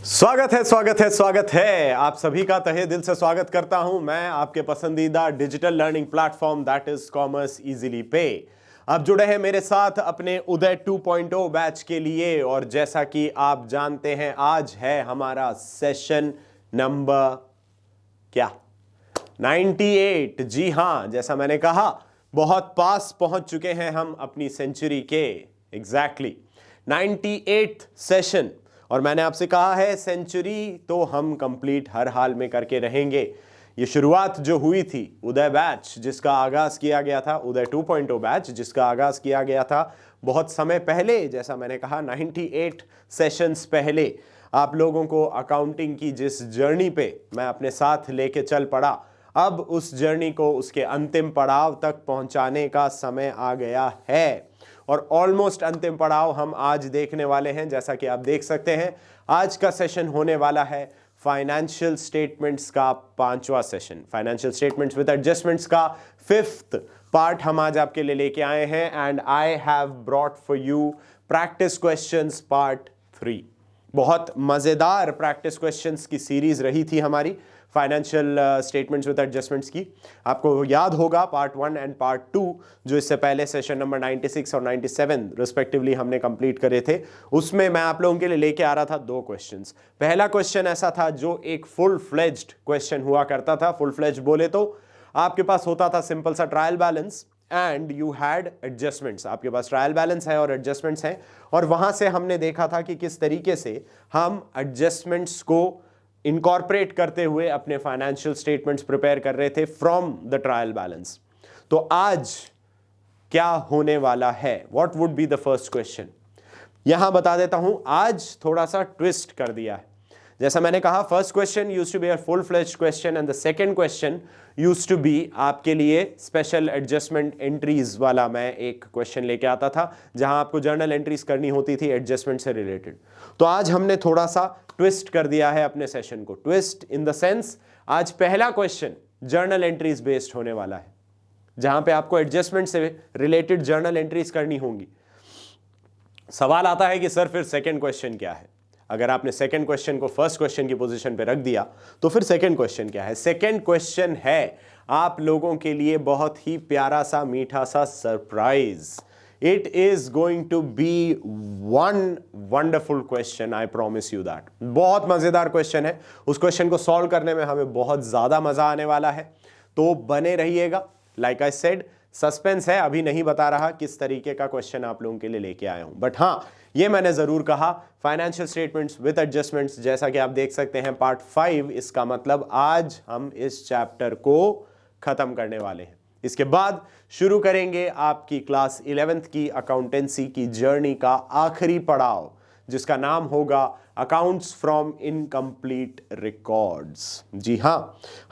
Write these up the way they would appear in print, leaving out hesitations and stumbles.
स्वागत है आप सभी का तहे दिल से स्वागत करता हूं मैं आपके पसंदीदा digital learning platform that is commerce easily पे। आप जुड़े हैं मेरे साथ अपने उदय 2.0 बैच के लिए और जैसा कि आप जानते हैं आज है हमारा सेशन नंबर क्या 98। जी हां, जैसा मैंने कहा बहुत पास पहुंच चुके हैं हम अपनी सेंचुरी के एग्जैक्टली 98th सेशन। और मैंने आपसे कहा है सेंचुरी तो हम कंप्लीट हर हाल में करके रहेंगे। ये शुरुआत जो हुई थी उदय बैच जिसका आगाज किया गया था, उदय 2.0 बैच जिसका आगाज किया गया था बहुत समय पहले, जैसा मैंने कहा 98 सेशंस पहले आप लोगों को अकाउंटिंग की जिस जर्नी पे मैं अपने साथ लेके चल पड़ा, अब उस जर्नी को उसके अंतिम पड़ाव तक पहुंचाने का समय आ गया है और ऑलमोस्ट अंतिम पड़ाव हम आज देखने वाले हैं। जैसा कि आप देख सकते हैं आज का सेशन होने वाला है फाइनेंशियल स्टेटमेंट्स का 5वां session, financial statements with adjustments का 5th पार्ट हम आज आपके लिए लेके आए हैं and I have brought for you practice questions part 3। बहुत मजेदार प्रैक्टिस क्वेश्चंस की सीरीज रही थी हमारी फाइनेंशियल स्टेटमेंट्स विद एडजस्टमेंट्स की। आपको याद होगा पार्ट 1 एंड पार्ट 2 जो इससे पहले सेशन नंबर 96 और 97 रिस्पेक्टिवली हमने कंप्लीट करे थे, उसमें मैं आप लोगों के लिए लेके आ रहा था 2 क्वेश्चंस। पहला क्वेश्चन ऐसा था जो एक फुल फ्लेज्ड क्वेश्चन हुआ करता था। फुल फ्लेज्ड बोले तो आपके पास होता था सिंपल सा trial balance and you had adjustments. आपके पास ट्रायल बैलेंस है और एडजस्टमेंट्स हैं और वहां से हमने देखा था कि किस तरीके से हम एडजस्टमेंट्स को इनकॉर्पोरेट करते हुए अपने फाइनेंशियल स्टेटमेंट्स प्रिपेयर कर रहे थे फ्रॉम द ट्रायल बैलेंस। तो आज क्या होने वाला है, what would be the first question, यहां बता देता हूं। आज थोड़ा सा ट्विस्ट कर दिया है। जैसा मैंने कहा first question used to be a full fledged question and the second question used to be आपके लिए स्पेशल एडजस्टमेंट एंट्रीज वाला मैं एक क्वेश्चन लेके आता था जहां आपको जर्नल एंट्रीज करनी होती थी एडजस्टमेंट से रिलेटेड। तो आज हमने थोड़ा सा ट्विस्ट कर दिया है अपने सेशन को। ट्विस्ट इन द सेंस आज पहला क्वेश्चन जर्नल एंट्रीज बेस्ड होने वाला है जहां पे आपको एडजस्टमेंट से रिलेटेड जर्नल एंट्रीज करनी होंगी। सवाल आता है कि सर फिर सेकंड क्वेश्चन क्या है? अगर आपने सेकंड क्वेश्चन को फर्स्ट क्वेश्चन की पोजीशन पे रख दिया तो फिर सेकंड क्वेश्चन क्या है? सेकंड क्वेश्चन है आप लोगों के लिए बहुत ही प्यारा सा मीठा सा surprise. It is going to be one wonderful question, I promise you that. बहुत मजेदार क्वेश्चन है, उस क्वेश्चन को सॉल्व करने में हमें बहुत ज्यादा मजा आने वाला है, तो बने रहिएगा। लाइक आई सेड सस्पेंस है, अभी नहीं बता रहा किस तरीके का क्वेश्चन आप लोगों के लिए लेके आया हूं, बट हाँ ये मैंने जरूर कहा फाइनेंशियल स्टेटमेंट्स विद एडजस्टमेंट्स जैसा कि आप देख सकते हैं पार्ट 5। इसका मतलब आज हम इस चैप्टर को खत्म करने वाले हैं। इसके बाद शुरू करेंगे आपकी क्लास 11th की अकाउंटेंसी की जर्नी का आखिरी पड़ाव जिसका नाम होगा अकाउंट्स फ्रॉम इनकम्प्लीट रिकॉर्ड्स। जी हां,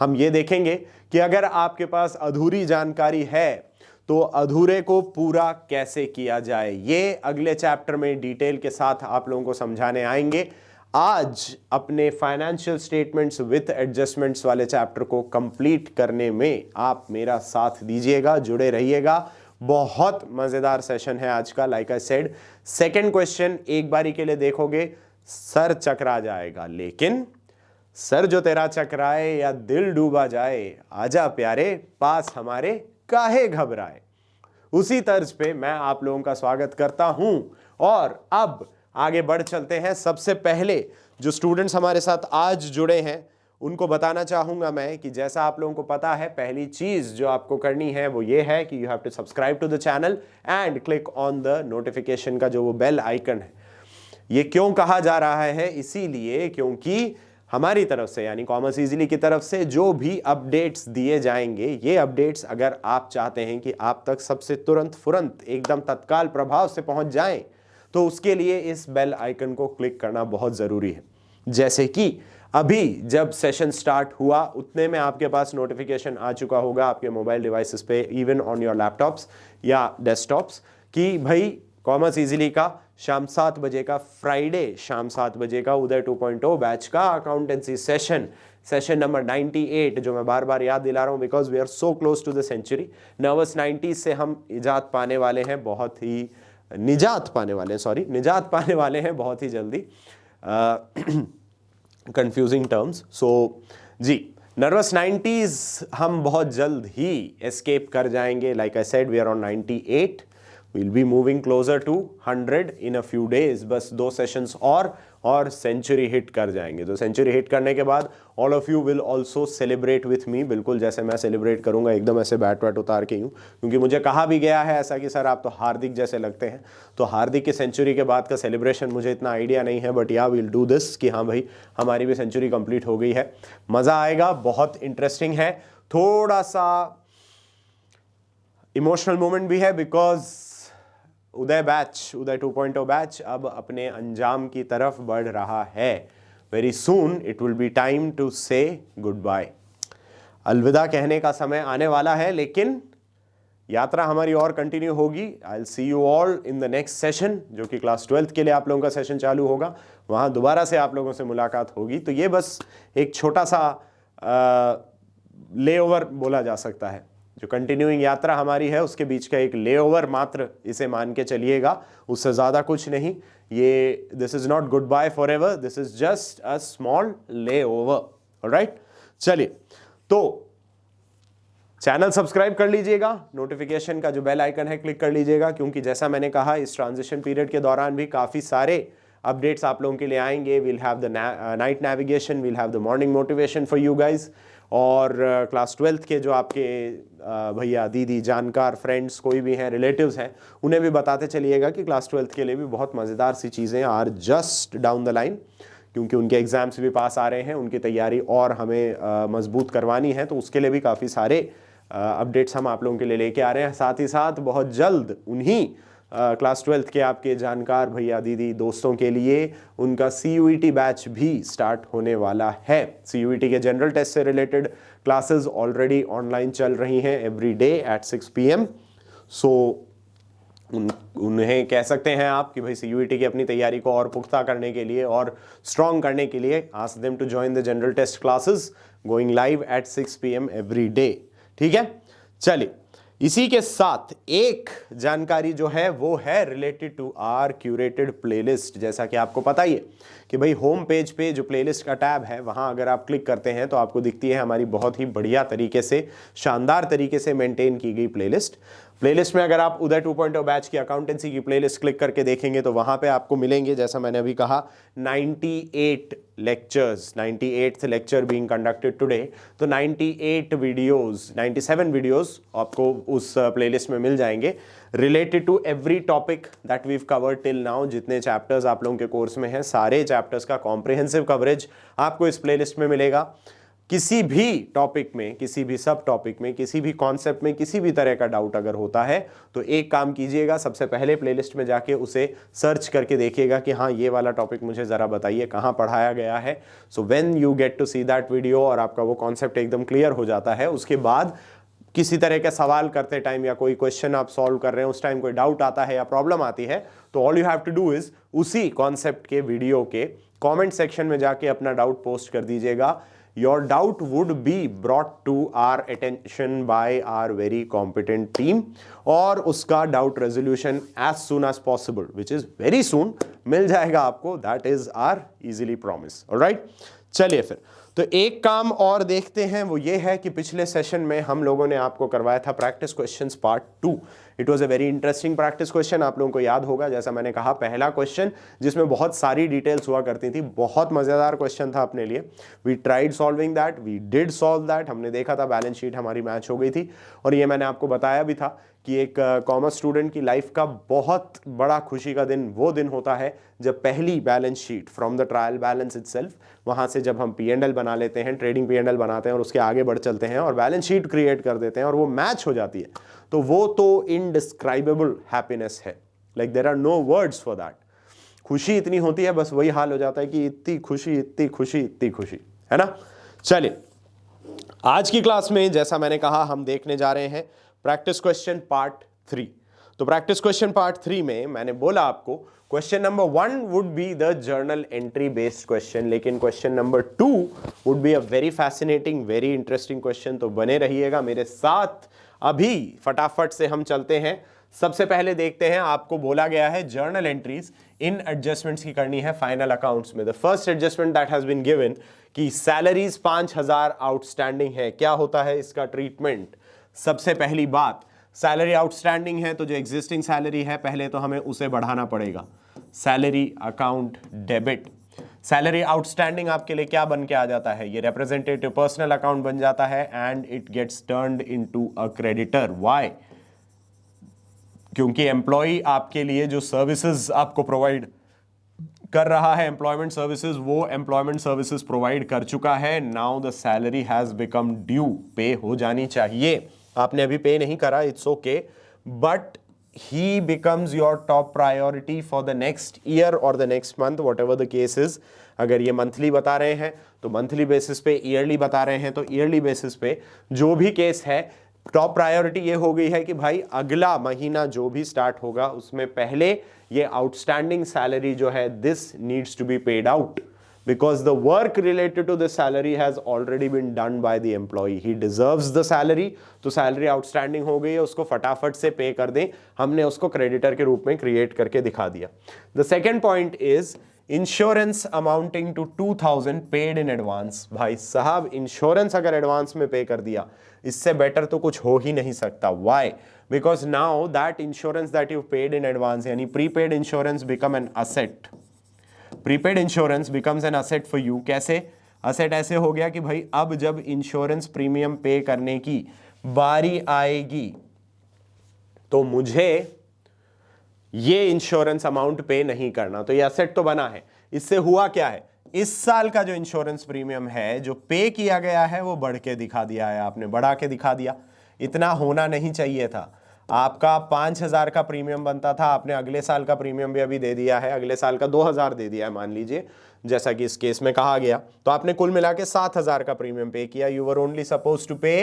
हम ये देखेंगे कि अगर आपके पास अधूरी जानकारी है तो अधूरे को पूरा कैसे किया जाए। ये अगले चैप्टर में डिटेल के साथ आप लोगों को समझाने आएंगे। आज अपने फाइनेंशियल स्टेटमेंट्स विथ एडजस्टमेंट्स वाले चैप्टर को कंप्लीट करने में आप मेरा साथ दीजिएगा, जुड़े रहिएगा। बहुत मजेदार सेशन है आज का। Like I said second question एक बारी के लिए देखोगे सर चकरा जाएगा, लेकिन सर जो तेरा चकराए या दिल डूबा जाए, आजा प्यारे पास हमारे काहे घबराए। उसी तर्ज पे मैं आप लोगों का स्वागत करता हूं और अब आगे बढ़ चलते हैं। सबसे पहले जो स्टूडेंट्स हमारे साथ आज जुड़े हैं उनको बताना चाहूंगा मैं कि जैसा आप लोगों को पता है पहली चीज जो आपको करनी है वो ये है कि you have to subscribe to the channel and click on the notification का जो वो बेल आइकन है। ये क्यों कहा जा रहा है? इसीलिए क्योंकि हमारी तरफ से यानी कॉमर्स इजीली की तरफ से जो भी अपडेट्स दिए जाएंगे, ये अपडेट्स अगर आप चाहते हैं कि आप तक सबसे तुरंत फुरंत एकदम तत्काल प्रभाव से पहुंच जाएं, तो उसके लिए इस बेल आइकन को क्लिक करना बहुत जरूरी है। जैसे कि अभी जब सेशन स्टार्ट हुआ उतने में आपके पास नोटिफिकेशन आ चुका होगा आपके मोबाइल डिवाइसेस पे, इवन ऑन योर लैपटॉप्स या डेस्कटॉप्स, कि भाई कॉमर्स इजीली का शाम 7 बजे का, फ्राइडे शाम 7 बजे का उदय 2.0 बैच का अकाउंटेंसी सेशन नंबर 98, जो मैं बार बार याद दिला रहा हूं because we are so close to the century. Nervous 90s से हम निजात पाने वाले हैं बहुत ही जल्दी। Confusing terms. सो जी, नर्वस 90s हम बहुत जल्द ही एस्केप कर जाएंगे। Like I said, we are on 98, we'll be moving closer to 100 in a few days। बस 2 सेशंस और सेंचुरी हिट कर जाएंगे। तो सेंचुरी हिट करने के बाद all of you will also celebrate with me, बिल्कुल जैसे मैं सेलिब्रेट करूंगा, एकदम ऐसे बैट वैट उतार के यूँ, क्योंकि मुझे कहा भी गया है ऐसा कि सर आप तो हार्दिक जैसे लगते हैं। तो हार्दिक की सेंचुरी के बाद का सेलिब्रेशन मुझे इतना आइडिया नहीं है, बट या विल डू दिस कि हाँ भाई हमारी भी सेंचुरी कंप्लीट हो गई है। मज़ा आएगा, बहुत इंटरेस्टिंग है, थोड़ा सा इमोशनल मोमेंट भी है, बिकॉज उदय 2.0 बैच अब अपने अंजाम की तरफ बढ़ रहा है। Very soon it will be time to say good bye. अलविदा कहने का समय आने वाला है, लेकिन यात्रा हमारी और कंटिन्यू होगी। I will see you all in the next session, जो कि क्लास 12th के लिए आप लोगों का सेशन चालू होगा। वहां दोबारा से आप लोगों से मुलाकात होगी। तो ये बस एक छोटा सा लेओवर बोला जा सकता है। जो कंटिन्यूइंग यात्रा हमारी है उसके बीच का एक लेओवर मात्र इसे मान के चलिएगा, उससे ज़्यादा कुछ नहीं। ये this is not good bye for ever, this is just a small layover. Alright, चलिए तो चैनल सब्सक्राइब कर लीजिएगा, नोटिफिकेशन का जो बेल आइकन है क्लिक कर लीजिएगा, क्योंकि जैसा मैंने कहा इस ट्रांजिशन पीरियड के दौरान भी काफ़ी सारे अपडेट्स आप लोगों के लिए आएंगे। We'll have the night navigation, we'll have the morning motivation for you guys. और क्लास 12th के जो आपके भैया दीदी जानकार फ्रेंड्स कोई भी हैं, रिलेटिव्स हैं, उन्हें भी बताते चलिएगा कि क्लास 12th के लिए भी बहुत मज़ेदार सी चीज़ें are just down the line, क्योंकि उनके एग्ज़ाम्स भी पास आ रहे हैं, उनकी तैयारी और हमें मजबूत करवानी है। तो उसके लिए भी काफ़ी सारे अपडेट्स हम आप लोगों के लिए लेके आ रहे हैं। साथ ही साथ बहुत जल्द उन्हीं क्लास 12th के आपके जानकार भैया दीदी दोस्तों के लिए उनका CUET बैच भी स्टार्ट होने वाला है। CUET के जनरल टेस्ट से रिलेटेड क्लासेस ऑलरेडी ऑनलाइन चल रही हैं एवरी डे एट 6 PM। सो उन्हें कह सकते हैं आप कि भाई CUET की अपनी तैयारी को और पुख्ता करने के लिए और स्ट्रॉन्ग करने के लिए ask them to join the general test classes going live at 6 PM every day. ठीक है, चलिए इसी के साथ एक जानकारी जो है वो है related to our curated playlist. जैसा कि आपको पता ही है कि भाई होम पेज पे जो प्लेलिस्ट का टैब है, वहां अगर आप क्लिक करते हैं तो आपको दिखती है हमारी बहुत ही बढ़िया तरीके से, शानदार तरीके से मेंटेन की गई प्लेलिस्ट। प्लेलिस्ट में अगर आप उदय 2.0 बैच की अकाउंटेंसी की प्लेलिस्ट क्लिक करके देखेंगे तो वहां पे आपको मिलेंगे, जैसा मैंने अभी कहा, 98 lectures, 98th lecture being conducted today. तो 98 वीडियोस, 97 वीडियोस आपको उस प्लेलिस्ट में मिल जाएंगे related to every topic that we've covered till now. जितने चैप्टर्स आप लोगों के कोर्स में हैं, सारे चैप्टर्स का कॉम्प्रिहेंसिव कवरेज आपको इस प्लेलिस्ट में मिलेगा। किसी भी टॉपिक में, किसी भी सब टॉपिक में, किसी भी कॉन्सेप्ट में किसी भी तरह का डाउट अगर होता है तो एक काम कीजिएगा, सबसे पहले प्लेलिस्ट में जाके उसे सर्च करके देखिएगा कि हाँ ये वाला टॉपिक मुझे ज़रा बताइए कहाँ पढ़ाया गया है। So when you get to see that video और आपका वो कॉन्सेप्ट एकदम क्लियर हो जाता है, उसके बाद किसी तरह का सवाल करते टाइम या कोई क्वेश्चन आप सॉल्व कर रहे हैं उस टाइम कोई डाउट आता है या प्रॉब्लम आती है, तो all you have to do is उसी कॉन्सेप्ट के वीडियो के कमेंट सेक्शन में जाके अपना डाउट पोस्ट कर दीजिएगा। Your doubt would be brought to our attention by our very competent team और उसका doubt resolution as soon as possible, which is very soon, मिल जाएगा आपको। That is our easily promise. Alright? चलिए फिर तो एक काम और देखते हैं, वो ये है कि पिछले सेशन में हम लोगों ने आपको करवाया था practice questions part 2। It was a very interesting practice question. आप लोगों को याद होगा, जैसा मैंने कहा, पहला क्वेश्चन जिसमें बहुत सारी डिटेल्स हुआ करती थी, बहुत मजेदार क्वेश्चन था अपने लिए। We tried solving that, we did solve that. हमने देखा था बैलेंस शीट हमारी मैच हो गई थी, और ये मैंने आपको बताया भी था कि एक कॉमर्स स्टूडेंट की लाइफ का बहुत बड़ा खुशी का दिन वो दिन होता है जब पहली balance sheet from the trial balance itself, वहाँ से जब हम P&L बना लेते हैं, ट्रेडिंग P&L बनाते हैं और उसके आगे बढ़ चलते हैं और बैलेंस शीट क्रिएट कर देते हैं और वो मैच हो जाती है, तो वो तो इनडिस्क्राइबेबल हैप्पीनेस है। Like there are no words for that. खुशी इतनी होती है, बस वही हाल हो जाता है कि इतनी खुशी, इतनी खुशी, इतनी खुशी, है ना। चलिए आज की क्लास में जैसा मैंने कहा हम देखने जा रहे हैं प्रैक्टिस क्वेश्चन पार्ट 3। तो प्रैक्टिस क्वेश्चन पार्ट 3 में मैंने बोला आपको question number 1 would be the journal entry based question, लेकिन question number 2 would be a very fascinating, very interesting question. तो बने रहिएगा मेरे साथ। अभी फटाफट से हम चलते हैं सबसे पहले देखते हैं, आपको बोला गया है जर्नल एंट्रीज इन एडजस्टमेंट्स की करनी है फाइनल अकाउंट्स में। The first adjustment that has been given कि सैलरीज 5000 आउटस्टैंडिंग है। क्या होता है इसका ट्रीटमेंट? सबसे पहली बात, सैलरी आउटस्टैंडिंग है तो जो एग्जिस्टिंग सैलरी है पहले तो हमें उसे बढ़ाना पड़ेगा। Salary account debit. Salary outstanding आपके लिए क्या बन के आ जाता है? ये रिप्रेजेंटेटिव पर्सनल अकाउंट बन जाता है and it gets turned into a creditor. Why? क्योंकि एम्प्लॉय आपके लिए जो सर्विसेज आपको प्रोवाइड कर रहा है, एम्प्लॉयमेंट सर्विसेज, वो एम्प्लॉयमेंट सर्विसेज प्रोवाइड कर चुका है। Now the salary has become due, pay हो जानी चाहिए। आपने अभी पे नहीं करा, it's okay, but he becomes your top priority for the next year or the next month, whatever the case is। अगर ये मंथली बता रहे हैं तो मंथली बेसिस पे, ईयरली बता रहे हैं तो ईयरली बेसिस पे, जो भी केस है टॉप प्रायोरिटी ये हो गई है कि भाई अगला महीना जो भी स्टार्ट होगा उसमें पहले ये आउटस्टैंडिंग सैलरी जो है, this needs to be paid out because the work related to the salary has already been done by the employee. He deserves the salary, तो सैलरी आउटस्टैंडिंग हो गई है, उसको फटाफट से पे कर दें। हमने उसको क्रेडिटर के रूप में क्रिएट करके दिखा दिया। The second point is insurance amounting to 2000 paid in advance. भाई साहब, इंश्योरेंस अगर एडवांस में पे कर दिया, इससे बेटर तो कुछ हो ही नहीं सकता। Why? Because now that insurance that you paid in advance, यानी prepaid insurance become an asset. Prepaid insurance becomes an asset for you. कैसे असेट? ऐसे हो गया कि भाई अब जब इंश्योरेंस प्रीमियम पे करने की बारी आएगी तो मुझे ये इंश्योरेंस अमाउंट पे नहीं करना, तो ये असेट तो बना है। इससे हुआ क्या है? इस साल का जो इंश्योरेंस प्रीमियम है जो पे किया गया है वो बढ़ के दिखा दिया है, आपने बढ़ा के दिखा दिया। इतना होना नहीं चाहिए था। आपका 5000 का प्रीमियम बनता था, आपने अगले साल का प्रीमियम भी अभी दे दिया है, अगले साल का 2000 दे दिया है मान लीजिए, जैसा कि इस केस में कहा गया, तो आपने कुल मिला के 7000 का प्रीमियम पे किया। You were only suppose to pay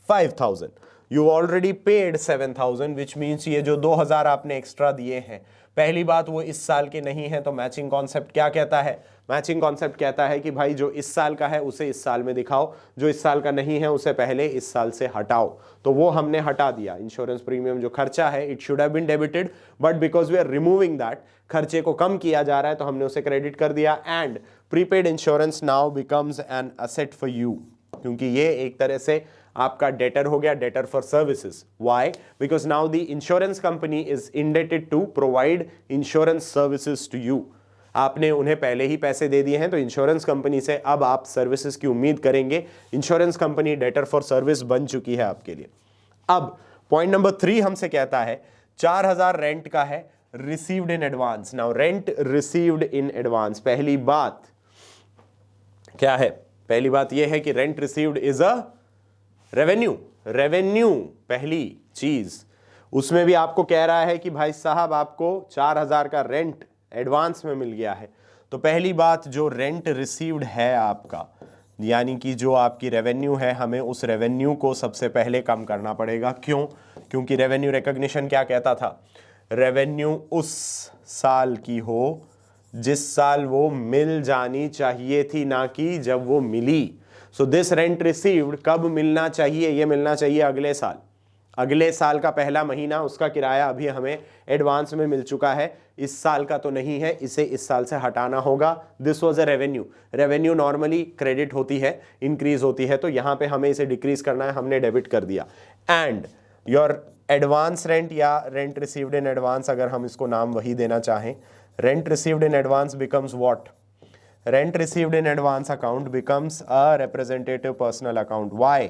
5000, you already paid 7000, which means ये जो 2000 आपने एक्स्ट्रा दिए हैं, पहली बात वो इस साल के नहीं है। तो मैचिंग कॉन्सेप्ट क्या कहता है? मैचिंग कॉन्सेप्ट कहता है कि भाई जो इस साल का है उसे इस साल में दिखाओ, जो इस साल का नहीं है उसे पहले इस साल से हटाओ। तो वो हमने हटा दिया। इंश्योरेंस प्रीमियम जो खर्चा है, it should have been debited, but because we are removing that, खर्चे को कम किया जा रहा है तो हमने उसे क्रेडिट कर दिया। And prepaid insurance now becomes an asset for you, क्योंकि ये एक तरह से आपका डेटर हो गया, debtor for services. Why? Because now the insurance company is indebted to provide insurance services to you. आपने उन्हें पहले ही पैसे दे दिए हैं तो इंश्योरेंस कंपनी से अब आप सर्विसेज की उम्मीद करेंगे। Insurance company debtor for service बन चुकी है आपके लिए। अब पॉइंट नंबर 3 हमसे कहता है 4000 रेंट का है, received in advance. Now rent received in advance, पहली बात क्या है? पहली बात यह है कि rent received is a revenue. Revenue पहली चीज, उसमें भी आपको कह रहा है कि भाई साहब आपको 4000 का रेंट एडवांस में मिल गया है। तो पहली बात, जो रेंट रिसीव्ड है आपका, यानी कि जो आपकी रेवेन्यू है, हमें उस रेवेन्यू को सबसे पहले कम करना पड़ेगा। क्यों? क्योंकि रेवेन्यू रिकॉग्निशन क्या कहता था? रेवेन्यू उस साल की हो जिस साल वो मिल जानी चाहिए थी, ना कि जब वो मिली। सो दिस रेंट रिसीव्ड कब मिलना चाहिए? ये मिलना चाहिए अगले साल। अगले साल का पहला महीना, उसका किराया अभी हमें एडवांस में मिल चुका है, इस साल का तो नहीं है, इसे इस साल से हटाना होगा। This was a revenue. Revenue normally credit होती है, इंक्रीज होती है, तो यहां पे हमें इसे डिक्रीज करना है, हमने डेबिट कर दिया। एंड योर एडवांस रेंट या रेंट रिसीव्ड इन एडवांस, अगर हम इसको नाम वही देना चाहें, rent received in advance becomes what? Rent received in advance account becomes a representative personal account. Why?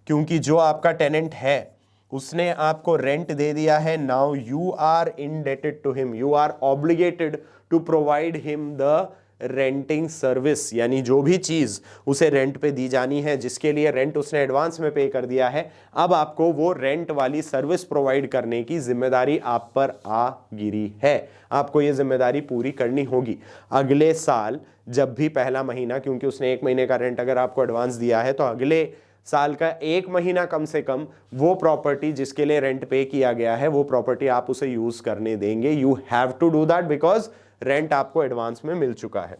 क्योंकि जो आपका टेनेंट है उसने आपको रेंट दे दिया है। Now you are indebted to him, you are obligated to provide him the renting service, यानी जो भी चीज उसे रेंट पे दी जानी है, जिसके लिए रेंट उसने एडवांस में पे कर दिया है, अब आपको वो रेंट वाली सर्विस प्रोवाइड करने की जिम्मेदारी आप पर आ गिरी है। आपको ये जिम्मेदारी पूरी करनी होगी। अगले साल जब भी पहला महीना, क्योंकि उसने 1 महीने का रेंट अगर आपको एडवांस दिया है, तो अगले साल का 1 महीना कम से कम वो प्रॉपर्टी जिसके लिए रेंट पे किया गया है, वो प्रॉपर्टी आप उसे यूज करने देंगे। You have to do that because rent आपको एडवांस में मिल चुका है।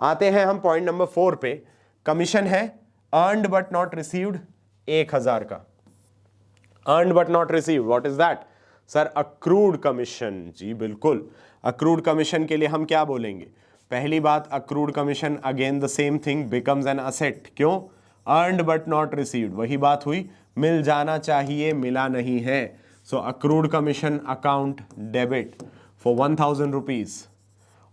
आते हैं हम पॉइंट नंबर 4 पे। कमीशन है अर्नड बट नॉट रिसीव्ड 1000 का। Earned but not received, what is that? Sir accrued commission, जी बिल्कुल, अक्रूड कमीशन के लिए हम क्या बोलेंगे? पहली बात, accrued commission again the same thing becomes an asset. क्यों? अर्नड बट नॉट रिसीव्ड, वही बात हुई, मिल जाना चाहिए मिला नहीं है। So accrued commission account debit for 1000 rupees.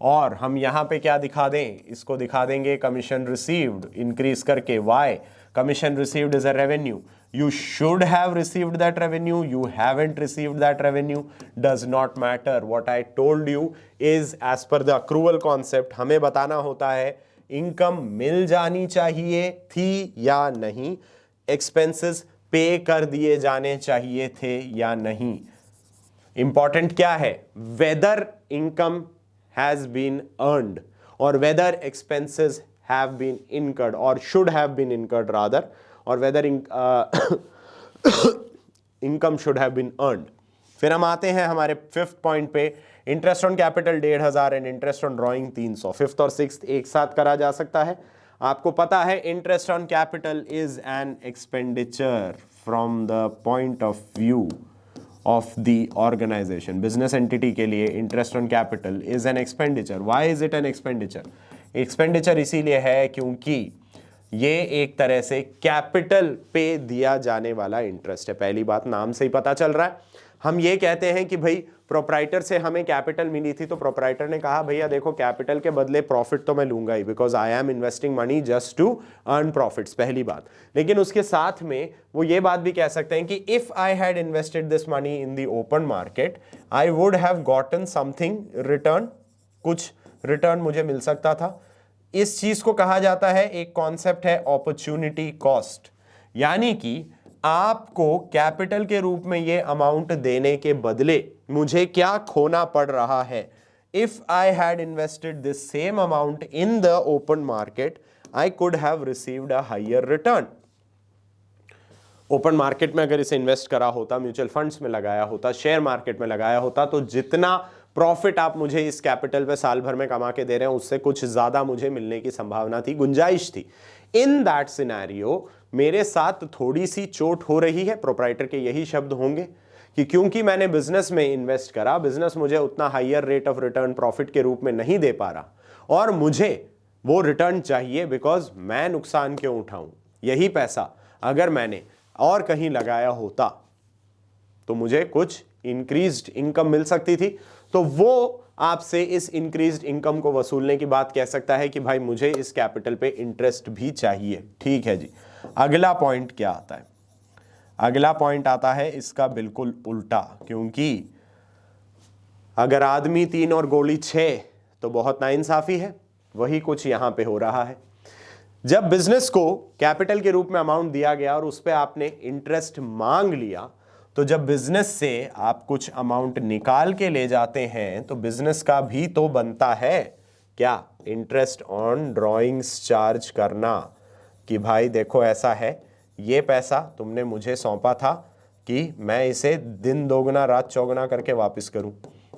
और हम यहां पे क्या दिखा दें? इसको दिखा देंगे कमीशन रिसीव्ड इंक्रीज करके। Why? Commission received is a revenue, you should have received that revenue, you haven't received that revenue, does not matter. What I told you is as per the accrual concept, हमें बताना होता है income मिल जानी चाहिए थी या नहीं, expenses पे कर दिए जाने चाहिए थे या नहीं। इंपॉर्टेंट क्या है? Whether income has been earned और whether expenses have been incurred और should have been incurred rather, और whether income should have been earned. फिर हम आते हैं हमारे फिफ्थ पॉइंट पे, interest on capital 1500 and interest on drawing 300। Fifth और सिक्स्थ एक साथ करा जा सकता है। आपको पता है interest on capital is an expenditure from the point of view of the organisation. Business entity के लिए interest on capital is an expenditure. Why is it an expenditure? Expenditure इसीलिए है क्योंकि ये एक तरह से कैपिटल पे दिया जाने वाला इंटरेस्ट है। पहली बात, नाम से ही पता चल रहा है। हम ये कहते हैं कि भाई प्रोप्राइटर से हमें कैपिटल मिली थी, तो प्रोप्राइटर ने कहा भैया देखो कैपिटल के बदले प्रॉफिट तो मैं लूंगा ही, because I am investing money just to earn profits, पहली बात। लेकिन उसके साथ में वो ये बात भी कह सकते हैं कि if I had invested this money in the open market I would have gotten something return, कुछ रिटर्न मुझे मिल सकता था। इस चीज को कहा जाता है, एक कॉन्सेप्ट है अपॉर्चुनिटी कॉस्ट, यानी कि आपको कैपिटल के रूप में ये अमाउंट देने के बदले मुझे क्या खोना पड़ रहा है। If I had invested this same amount in the open market I could have received a higher return. Open market में अगर इसे इन्वेस्ट करा होता, म्यूचुअल फंड्स में लगाया होता, शेयर मार्केट में लगाया होता, तो जितना प्रॉफिट आप मुझे इस कैपिटल पे साल भर में कमा के दे रहे हैं उससे कुछ ज्यादा मुझे मिलने की संभावना थी, गुंजाइश थी। इन दैट सिनेरियो मेरे साथ थोड़ी सी चोट हो रही है। प्रोप्राइटर के यही शब्द होंगे कि क्योंकि मैंने बिजनेस में इन्वेस्ट करा, बिजनेस मुझे उतना higher rate of return profit के रूप में नहीं दे पा रहा और मुझे वो रिटर्न चाहिए, बिकॉज मैं नुकसान क्यों उठाऊं? यही पैसा अगर मैंने और कहीं लगाया होता तो मुझे कुछ इंक्रीज्ड इनकम मिल सकती थी। तो वो आपसे इस इंक्रीज्ड इनकम को वसूलने की बात कह सकता है कि भाई मुझे इस कैपिटल पे इंटरेस्ट भी चाहिए। ठीक है जी। अगला पॉइंट क्या आता है? अगला पॉइंट आता है इसका बिल्कुल उल्टा, क्योंकि अगर आदमी 3 और गोली 6 तो बहुत नाइंसाफी है। वही कुछ यहां पे हो रहा है। जब बिजनेस को कैपिटल के रूप में अमाउंट दिया गया और उस पर आपने इंटरेस्ट मांग लिया, तो जब बिजनेस से आप कुछ अमाउंट निकाल के ले जाते हैं तो बिजनेस का भी तो बनता है क्या? इंटरेस्ट ऑन ड्रॉइंग्स चार्ज करना, कि भाई देखो ऐसा है, ये पैसा तुमने मुझे सौंपा था कि मैं इसे दिन दोगुना रात चौगुना करके वापस करूं,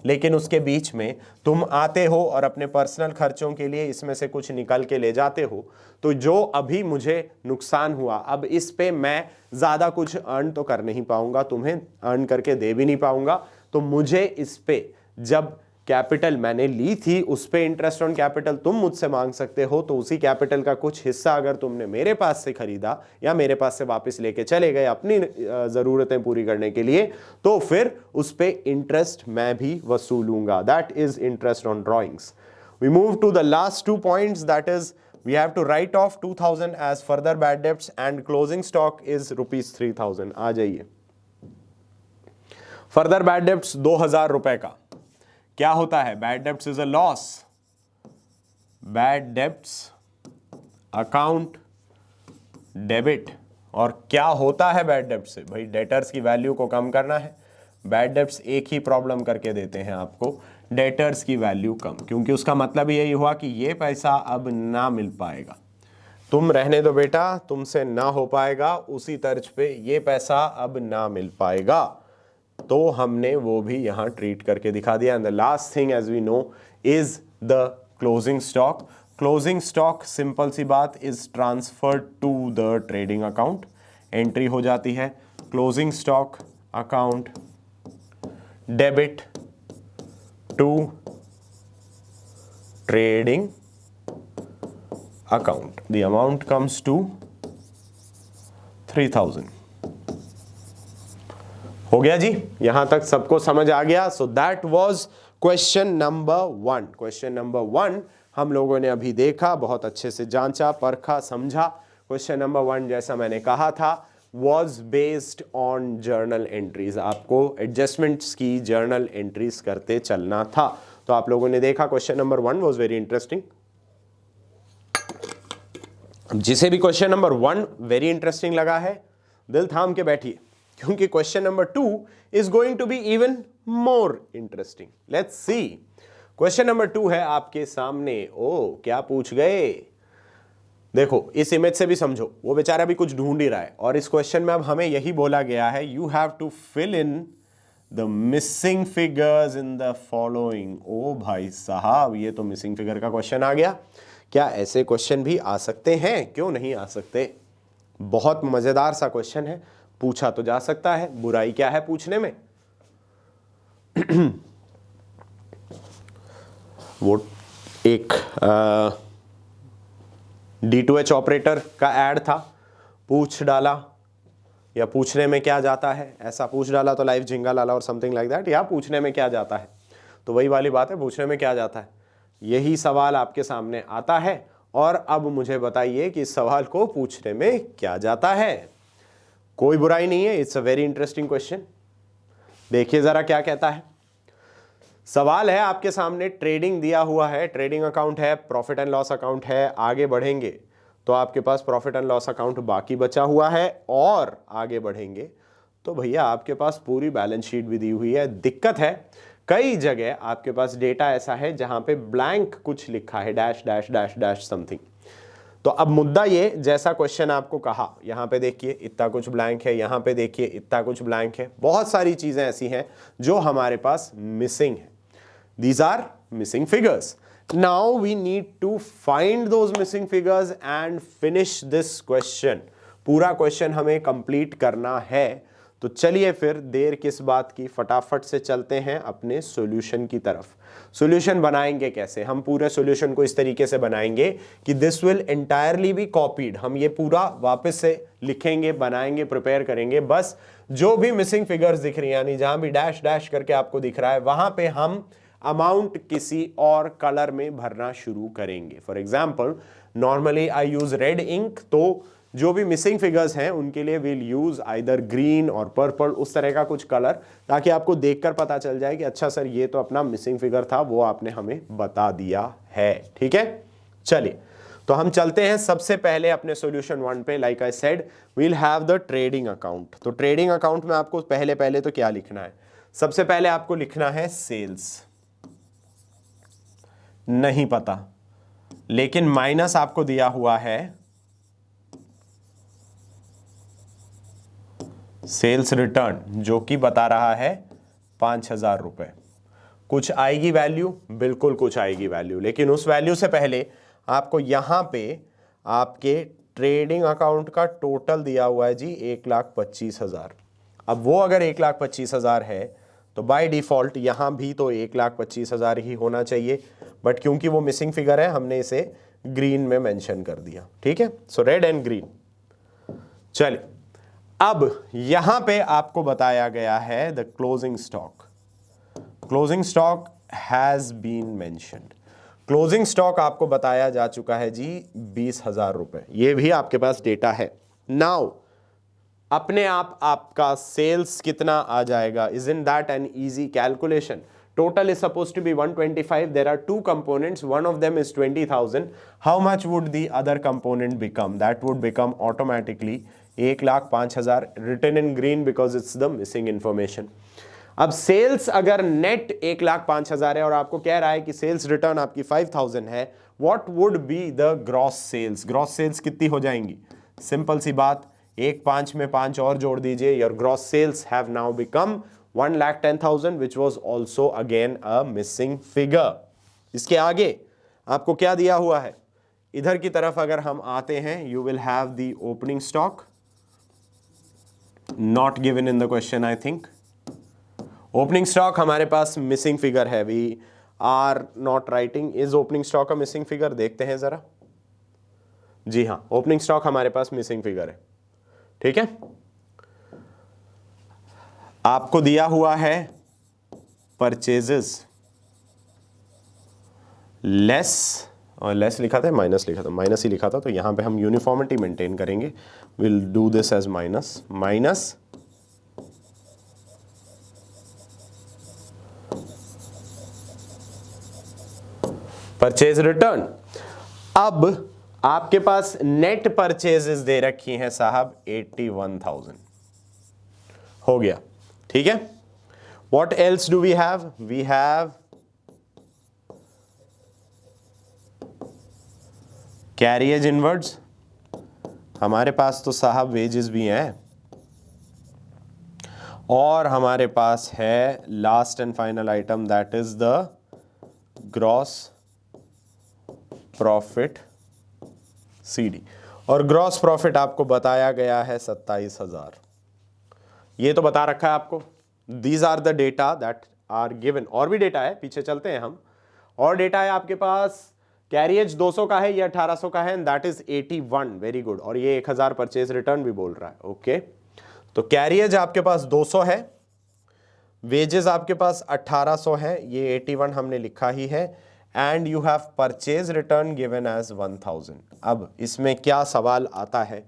लेकिन उसके बीच में तुम आते हो और अपने पर्सनल खर्चों के लिए इसमें से कुछ निकल के ले जाते हो, तो जो अभी मुझे नुकसान हुआ, अब इस पे मैं ज़्यादा कुछ अर्न तो कर नहीं पाऊंगा, तुम्हें अर्न करके दे भी नहीं पाऊंगा, तो मुझे इस पे जब कैपिटल मैंने ली थी उस पे इंटरेस्ट ऑन कैपिटल तुम मुझसे मांग सकते हो, तो उसी कैपिटल का कुछ हिस्सा अगर तुमने मेरे पास से खरीदा या मेरे पास से वापस लेके चले गए अपनी ज़रूरतें पूरी करने के लिए, तो फिर उस पे इंटरेस्ट मैं भी वसूलूंगा। That is interest on drawings. We move to the last 2 points, that is we have to write off 2000 as further bad debts and closing stock is rupees 3000। आ जाइए। फर्दर बैड डेब्ट्स 2000 रुपए का क्या होता है? Bad debts is a loss. Bad debts account debit. और क्या होता है बैड डेब्ट से? भाई डेटर्स की वैल्यू को कम करना है। बैड डेब्ट्स एक ही प्रॉब्लम करके देते हैं आपको, डेटर्स की वैल्यू कम, क्योंकि उसका मतलब यही हुआ कि ये पैसा अब ना मिल पाएगा, तुम रहने दो बेटा, तुमसे ना हो पाएगा, उसी तर्ज पे ये पैसा अब ना मिल पाएगा, तो हमने वो भी यहां ट्रीट करके दिखा दिया। And the last thing as we know is the closing stock. Closing stock simple सी बात is transferred to the trading account, entry हो जाती है। Closing stock account debit to trading account, the amount comes to 3000। हो गया जी, यहां तक सबको समझ आ गया? So that was question number 1। Question number 1 हम लोगों ने अभी देखा, बहुत अच्छे से जांचा, परखा, समझा। क्वेश्चन नंबर 1 जैसा मैंने कहा था was based on journal entries, आपको एडजस्टमेंट्स की जर्नल एंट्रीज करते चलना था। तो आप लोगों ने देखा question number 1 was very interesting। जिसे भी क्वेश्चन नंबर 1 वेरी इंटरेस्टिंग लगा है, दिल थाम के बैठिए, क्योंकि question number 2 is going to be even more interesting. Let's see. Question number 2 है आपके सामने। ओ, क्या पूछ गए? देखो, इस इमेज से भी समझो, वो बेचारा भी कुछ ढूंढ ही रहा है, और इस क्वेश्चन में अब हमें यही बोला गया है, you have to fill in the missing figures in the following. ओ भाई साहब, ये तो मिसिंग फिगर का क्वेश्चन आ गया। क्या ऐसे क्वेश्चन भी आ सकते हैं? क्यों नहीं आ सकते? बहुत मजेदार सा क्वेश्चन है, पूछा तो जा सकता है, बुराई क्या है पूछने में? वो एक D2H ऑपरेटर का ऐड था, पूछ डाला, या पूछने में क्या जाता है, ऐसा पूछ डाला तो लाइफ झिंगा लाला और समथिंग लाइक दैट, या पूछने में क्या जाता है, तो वही वाली बात है, पूछने में क्या जाता है। यही सवाल आपके सामने आता है, और अब मुझे बताइए कि इस सवाल को पूछने में क्या जाता है। कोई बुराई नहीं है, it's a very interesting question. देखिए जरा क्या कहता है। सवाल है आपके सामने, ट्रेडिंग दिया हुआ है, ट्रेडिंग अकाउंट है, प्रॉफिट एंड लॉस अकाउंट है, आगे बढ़ेंगे तो आपके पास प्रॉफिट एंड लॉस अकाउंट बाकी बचा हुआ है, और आगे बढ़ेंगे तो भैया आपके पास पूरी बैलेंस शीट भी दी हुई है। दिक्कत है, कई जगह आपके पास डेटा ऐसा है जहां पे ब्लैंक कुछ लिखा है, dash dash dash dash something. तो अब मुद्दा ये, जैसा क्वेश्चन आपको कहा, यहां पे देखिए इतना कुछ ब्लैंक है, यहां पे देखिए इतना कुछ ब्लैंक है, बहुत सारी चीजें ऐसी हैं जो हमारे पास मिसिंग है। These are missing figures. Now we need to find those missing figures and finish this question. पूरा क्वेश्चन हमें कंप्लीट करना है। तो चलिए फिर देर किस बात की, फटाफट से चलते हैं अपने सॉल्यूशन की तरफ। सॉल्यूशन बनाएंगे कैसे? हम पूरे सॉल्यूशन को इस तरीके से बनाएंगे कि this will entirely be copied. हम ये पूरा वापस से लिखेंगे, बनाएंगे, प्रिपेयर करेंगे। बस जो भी मिसिंग फिगर्स दिख रही हैं, यानी जहां भी डैश डैश करके आपको दिख रहा है, वहां पे हम अमाउंट किसी और कलर में भरना शुरू करेंगे। For example, normally I use red ink, तो जो भी मिसिंग फिगर्स हैं उनके लिए विल यूज आइदर ग्रीन और पर्पल, उस तरह का कुछ कलर, ताकि आपको देखकर पता चल जाए कि अच्छा सर ये तो अपना मिसिंग फिगर था, वो आपने हमें बता दिया है। ठीक है, चलिए तो हम चलते हैं सबसे पहले अपने सॉल्यूशन 1 पे। Like I said, we'll have the trading account. तो ट्रेडिंग अकाउंट में आपको पहले तो क्या लिखना है? सबसे पहले आपको लिखना है सेल्स। नहीं पता, लेकिन माइनस आपको दिया हुआ है सेल्स रिटर्न, जो कि बता रहा है 5000 रुपए। कुछ आएगी वैल्यू, बिल्कुल कुछ आएगी वैल्यू, लेकिन उस वैल्यू से पहले आपको यहां पे आपके ट्रेडिंग अकाउंट का टोटल दिया हुआ है जी 1,25,000। अब वो अगर 1,25,000 है तो बाय डिफॉल्ट यहां भी तो 1,25,000 ही होना चाहिए, बट क्योंकि वो मिसिंग फिगर है हमने इसे ग्रीन में मेंशन कर दिया। ठीक है, सो रेड एंड ग्रीन। चलिए, अब यहां पे आपको बताया गया है the closing stock. Closing stock has been mentioned. Closing stock आपको बताया जा चुका है जी 20,000 रुपए। ये भी आपके पास डेटा है। नाउ अपने आप आपका सेल्स कितना आ जाएगा? Isn't that an easy calculation? Total is supposed to be 125. There are two components. One of them is 20,000. How much would the other component become? That would become automatically 1,05,000, written in green because it's the missing information. अब sales अगर net 1,05,000 है और आपको कह रहा है कि sales return आपकी 5,000 है, what would be the gross sales? Gross sales कितनी हो जाएंगी? सिंपल सी बात, 1,5 में 5 और जोड़ दीजिए, your gross cells have now become 1,10,000 which was also again a missing figure. इसके आगे आपको क्या दिया हुआ है? इधर की तरफ अगर हम आते हैं, you will have the opening stock, not given in the question I think. Opening stock हमारे पास मिसिंग फिगर है, we are not writing is opening stock का मिसिंग फिगर, देखते हैं जरा। जी हाँ, ओपनिंग स्टॉक हमारे पास मिसिंग फिगर है, ठीक है। आपको दिया हुआ है परचेजेस लेस, और लेस लिखा था माइनस लिखा था, माइनस ही लिखा था, तो यहां पे हम यूनिफॉर्मिटी मेंटेन करेंगे, will do this as minus, minus purchase return. अब आपके पास नेट परचेजेस दे रखी हैं साहब 81,000, हो गया, ठीक है। What else do we have, we have carriage inwards, हमारे पास तो साहब वेजेस भी हैं, और हमारे पास है last and final item that is the gross profit CD, और ग्रॉस प्रॉफिट आपको बताया गया है 27,000, ये तो बता रखा है आपको। These are the data that are given, और भी डेटा है, पीछे चलते हैं हम, और डेटा है आपके पास। कैरियज 200 का है, ये 1800 का है, and that is 81, very good, और ये 1000 परचेज रिटर्न भी बोल रहा है, ओके। तो कैरियज आपके पास 200 है, वेजेस आपके पास 1800 है, ये 81 हमने लिखा ही है, and you have purchase return given as 1000। अब इसमें क्या सवाल आता है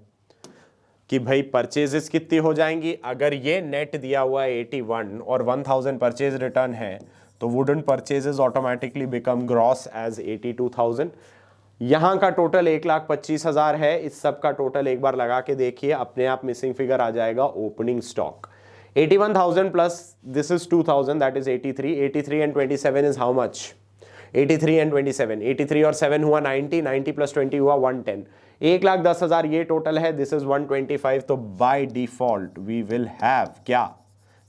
कि भाई परचेजेस कितनी हो जाएंगी, अगर ये नेट दिया हुआ है 81 और 1000 परचेज रिटर्न है, तो wouldn't purchases automatically become gross as 82,000। यहां का टोटल 1,25,000 है, इस सब का टोटल एक बार लगा के देखिए, अपने आप मिसिंग फिगर आ जाएगा opening stock 81,000 plus this is 2,000, that is 83, 83 and 27 is how much, 83 and 27, 83 और 7 हुआ 90, 90 प्लस 20 हुआ 110, 1,10,000 ये टोटल है, दिस इज 125। तो by default we will have क्या,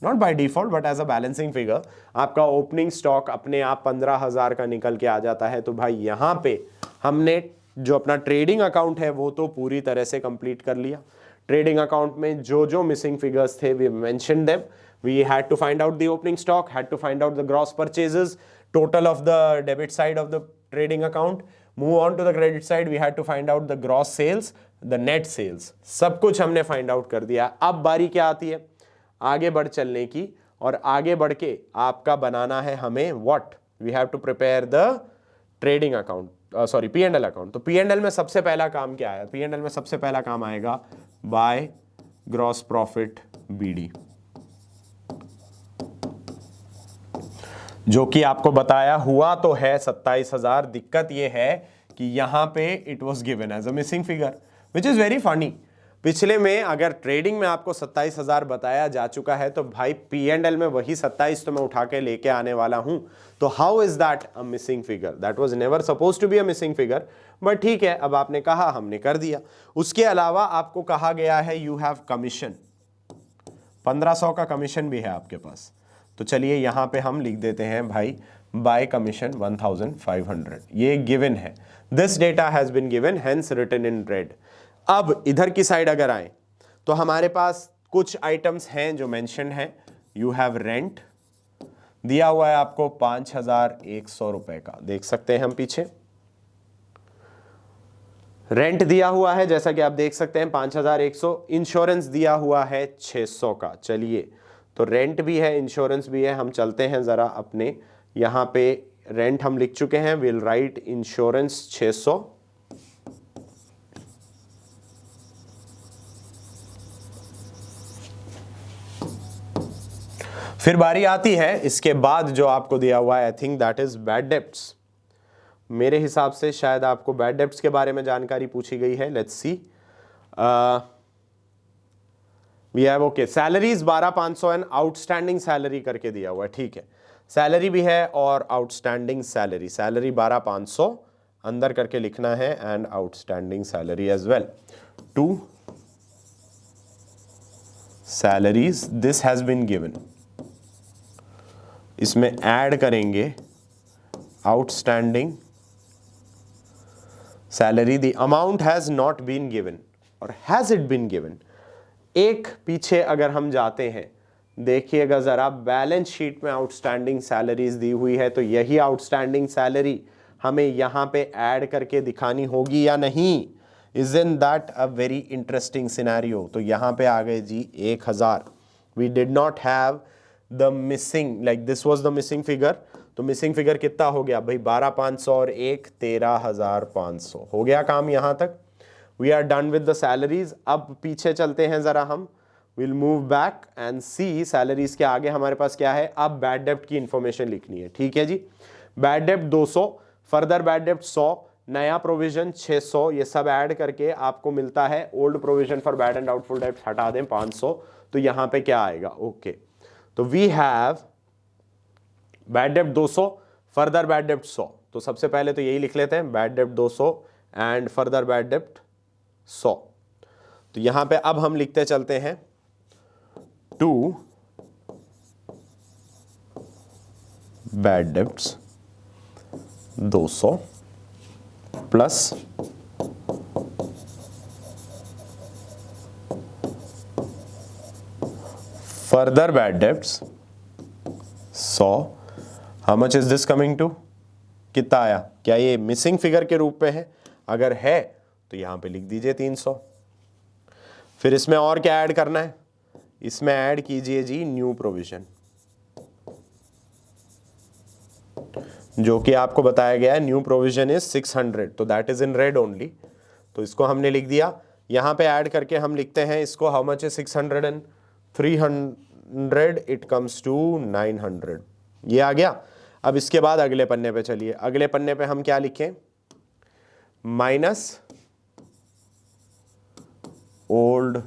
not by default but as a balancing figure, आपका opening stock अपने आप 15,000 का निकल के आ जाता है। तो भाई यहां पे हमने जो अपना ट्रेडिंग अकाउंट है वो तो पूरी तरह से कंप्लीट कर लिया। ट्रेडिंग अकाउंट में जो जो मिसिंग फिगर्स थे we mention them, we had to find out the opening stock, had to find out the gross purchases, total of the debit side of the trading account, move on to the credit side, we had to find out the gross sales, the net sales, सब कुछ हमने find out कर दिया। अब बारी क्या आती है आगे बढ़ चलने की, और आगे बढ़ के आपका बनाना है हमें what, we have to prepare the trading account, sorry P&L account. तो P&L में सबसे पहला काम क्या है, P&L में सबसे पहला काम आएगा बाय ग्रॉस प्रॉफिट BD, जो कि आपको बताया हुआ तो है 27,000। दिक्कत ये है कि यहां पे it was given as a missing figure, which is very funny. पिछले में अगर ट्रेडिंग में आपको 27,000 बताया जा चुका है, तो भाई P&L में वही 27 तो मैं उठा के लेके आने वाला हूं, तो how is that a missing figure, that was never suppose to be a missing figure, but ठीक है, अब आपने कहा, हमने कर दिया। उसके अलावा आपको कहा गया है यू हैव कमीशन, 1500 का कमीशन भी है आपके पास, तो चलिए यहां पे हम लिख देते हैं भाई बाय कमीशन 1500, ये गिवन है, this data has been given hence written in red. अब इधर की साइड अगर आए तो हमारे पास कुछ आइटम्स हैं जो मेंशन है, यू हैव रेंट दिया हुआ है आपको 5,100 रुपए का, देख सकते हैं हम पीछे रेंट दिया हुआ है, जैसा कि आप देख सकते हैं 5,100, इंश्योरेंस दिया हुआ है 600 का। चलिए, तो रेंट भी है, इंश्योरेंस भी है, हम चलते हैं जरा अपने यहां पे, रेंट हम लिख चुके हैं, विल राइट इंश्योरेंस 600, फिर बारी आती है इसके बाद जो आपको दिया हुआ है, I think that is bad debts. मेरे हिसाब से शायद आपको बैड डेब्ट्स के बारे में जानकारी पूछी गई है, let's see. We have okay salaries 12,500 and outstanding salary करके दिया हुआ है, ठीक है, सैलरी भी है और आउटस्टैंडिंग सैलरी, सैलरी 12,500 अंदर करके लिखना है, and outstanding salary as well, to salaries this has been given, इसमें ऐड करेंगे outstanding salary, the amount has not been given और हैज इट बीन गिवन। एक पीछे अगर हम जाते हैं, देखिएगा जरा, बैलेंस शीट में आउटस्टैंडिंग सैलरीज दी हुई है, तो यही आउटस्टैंडिंग सैलरी हमें यहां पे ऐड करके दिखानी होगी या नहीं? Isn't that a very interesting scenario? तो यहां पे आ गए जी 1000. We did not have the missing, like this was the missing figure. तो मिसिंग फिगर कितना हो गया भाई? 12,500 और 13,500 हो गया काम यहां तक. We are done with the salaries. अब पीछे चलते हैं जरा हम. We'll move back and see salaries के आगे हमारे पास क्या है. अब बैड डेप्ट की इंफॉर्मेशन लिखनी है. ठीक है जी. बैड डेप्ट 200, फर्दर बैड डेप्ट 100, नया प्रोविजन 600, ये सब ऐड करके आपको मिलता है old provision for bad and doubtful डेप्ट हटा दें 500, तो यहां पे क्या आएगा? ओके, तो वी हैव बैड डेप्ट 200, फर्दर बैड डेप्ट 100. तो सबसे पहले तो यही लिख लेते हैं, बैड डेप्ट 200 एंड फर्दर बैड डेप्ट 100. तो यहां पे अब हम लिखते चलते हैं 2 bad debts 200 plus further bad debts 100. How much is this coming to? कितना आया? क्या ये मिसिंग फिगर के रूप में है? अगर है तो यहां पे लिख दीजिए 300. फिर इसमें और क्या ऐड करना है? इसमें ऐड कीजिए जी न्यू प्रोविजन, जो कि आपको बताया गया है न्यू प्रोविजन इज 600, तो that is in red only. तो इसको हमने लिख दिया. यहां पे ऐड करके हम लिखते हैं इसको, how much is 600 and 300, it comes to 900. ये आ गया. अब इसके बाद अगले पन्ने पे चलिए. अगले पन्ने पे हम क्या लिखें? Minus old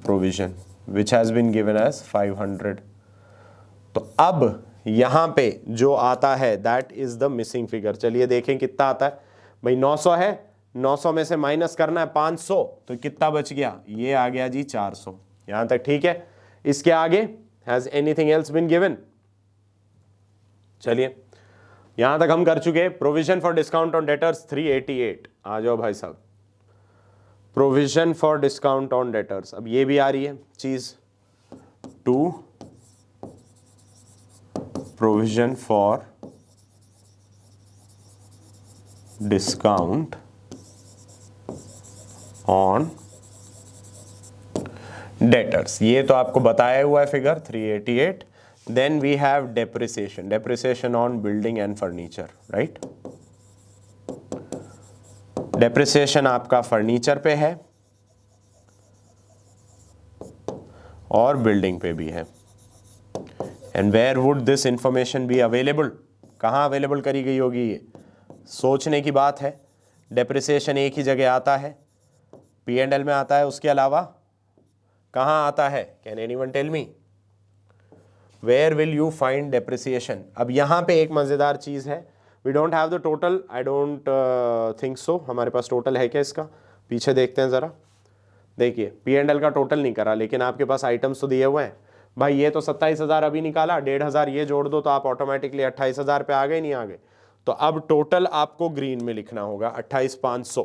provision which has been given as 500. तो अब यहां पे जो आता है that is the missing figure. चलिए देखें कितना आता है भाई. 900 है, 900 में से माइनस करना है 500, तो कितना बच गया? ये आ गया जी 400. यहां तक ठीक है. इसके आगे has anything else been given? चलिए यहां तक हम कर चुके. Provision for discount on debtors 388. आ जाओ भाई साहब. Provision for discount on debtors, अब ये भी आ रही है चीज. 2 provision for discount on debtors, ये तो आपको बताया हुआ है figure 388. Then we have depreciation, depreciation on building and furniture, right. Depreciation आपका फर्नीचर पे है और बिल्डिंग पे भी है. And where would this information be available? कहाँ अवेलेबल करी गई होगी? ये सोचने की बात है. डेप्रिसिएशन एक ही जगह आता है, P&L में आता है, उसके अलावा कहाँ आता है? Can anyone tell me? Where will you find depreciation? अब यहाँ पे एक मज़ेदार चीज़ है. We don't have the total, I don't think so. हमारे पास टोटल है क्या इसका? पीछे देखते हैं ज़रा. देखिए P&L का टोटल नहीं करा, लेकिन आपके पास आइटम्स तो दिए हुए हैं भाई. ये तो 27,000 अभी निकाला, 1,500 ये जोड़ दो तो आप ऑटोमेटिकली 28,000 पे आ गए, नहीं आ गए? तो अब टोटल आपको ग्रीन में लिखना होगा 28,500.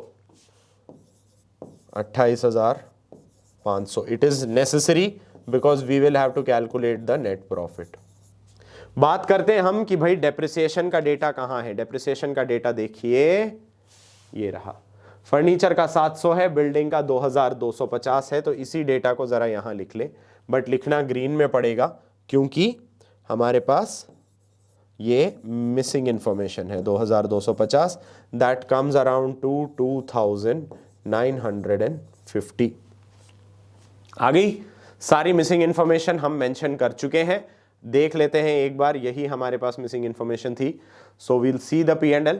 28,500. It is necessary because we will have to calculate the net profit. बात करते हैं हम कि भाई डेप्रिसिएशन का डेटा कहाँ है. डेप्रिसिएशन का डेटा देखिए, ये रहा. फर्नीचर का 700 है, बिल्डिंग का 2,250 है. तो इसी डेटा को जरा यहां लिख ले, बट लिखना ग्रीन में पड़ेगा क्योंकि हमारे पास ये मिसिंग इंफॉर्मेशन है. 2,250 दैट कम्स अराउंड टू 2,950. आ गई सारी मिसिंग इंफॉर्मेशन हम मेंशन कर चुके हैं. देख लेते हैं एक बार, यही हमारे पास मिसिंग इंफॉर्मेशन थी. So we'll see the P&L.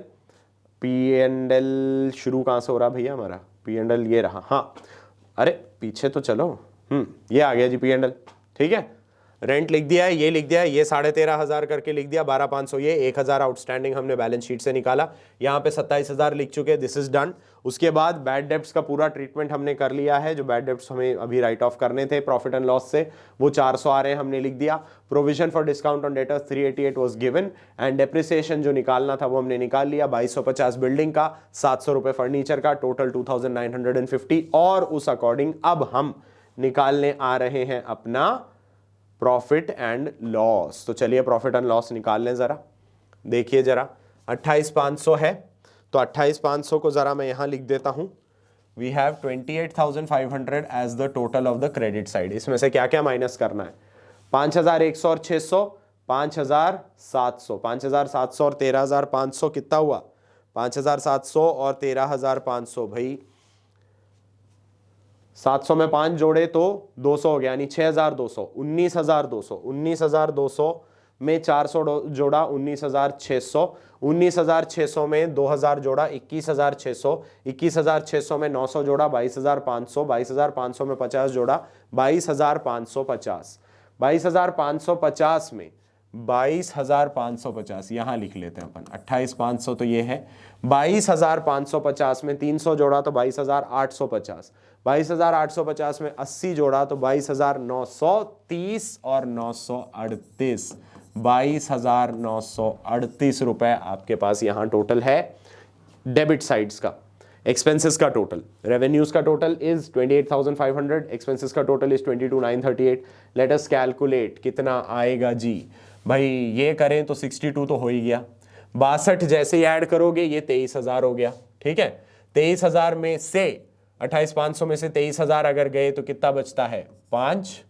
P&L शुरू कहां से हो रहा भैया हमारा? P&L ये रहा. हाँ, अरे पीछे तो चलो. ये आ गया जी P&L. ठीक है. रेंट लिख दिया है, ये लिख दिया है, ये 13,500 करके लिख दिया, 12,500 ये, 1,000 आउटस्टैंडिंग हमने बैलेंस शीट से निकाला. यहाँ पे 27,000 लिख चुके. This is done. उसके बाद बैड डेब्ट्स का पूरा ट्रीटमेंट हमने कर लिया है. जो बैड डेब्ट्स हमें अभी राइट ऑफ करने थे प्रॉफिट एंड लॉस से, वो 400 आ रहे हैं, हमने लिख दिया. Provision for discount on debtors 388 was given and depreciation जो निकालना था वो हमने निकाल लिया. 2250 बिल्डिंग का, 700 रुपए फर्नीचर का, टोटल 2,950. और उस अकॉर्डिंग अब हम निकालने आ रहे हैं अपना प्रॉफिट एंड लॉस। तो चलिए प्रॉफिट एंड लॉस निकाल लें जरा। देखिए जरा 28,500 है, तो 28,500 को जरा मैं यहां लिख देता हूं। We have 28,500 as the total of the credit side. इसमें से क्या क्या माइनस करना है? 5,100 और 600, 5,700, 5,700 और 13,500 कितना हुआ? 5,700 और 13,500 भाई 700 में 5 जोड़े तो 200 हो गया, यानी 6,200, 19,200, 19,200 में 400 जोड़ा 19,600, 19,600 में 2,000 जोड़ा 21,600, 21,600 में 900 जोड़ा 22,500, 22,500 में 50 जोड़ा 22,550, 22,550 में 22,550 यहां लिख लेते हैं अपन। 28,500 तो ये है, 22,550 में 300 जोड़ा तो 22,850, 22,850 में 80 जोड़ा तो 22,930 और 938, 22,938 रुपए आपके पास यहां टोटल है डेबिट साइड्स का। एक्सपेंसेस का टोटल, रेवेन्यूज का टोटल इज 28,500, एक्सपेंसेस का total is 22,938। Let us calculate कितना आएगा जी भाई। ये करें तो 62 तो हो ही गया, 62 जैसे ही ऐड करोगे ये 23,000 हो गया। ठीक है, 23,000 में से 28,500 में से 23,000 अगर गए तो कितना बचता है? 5,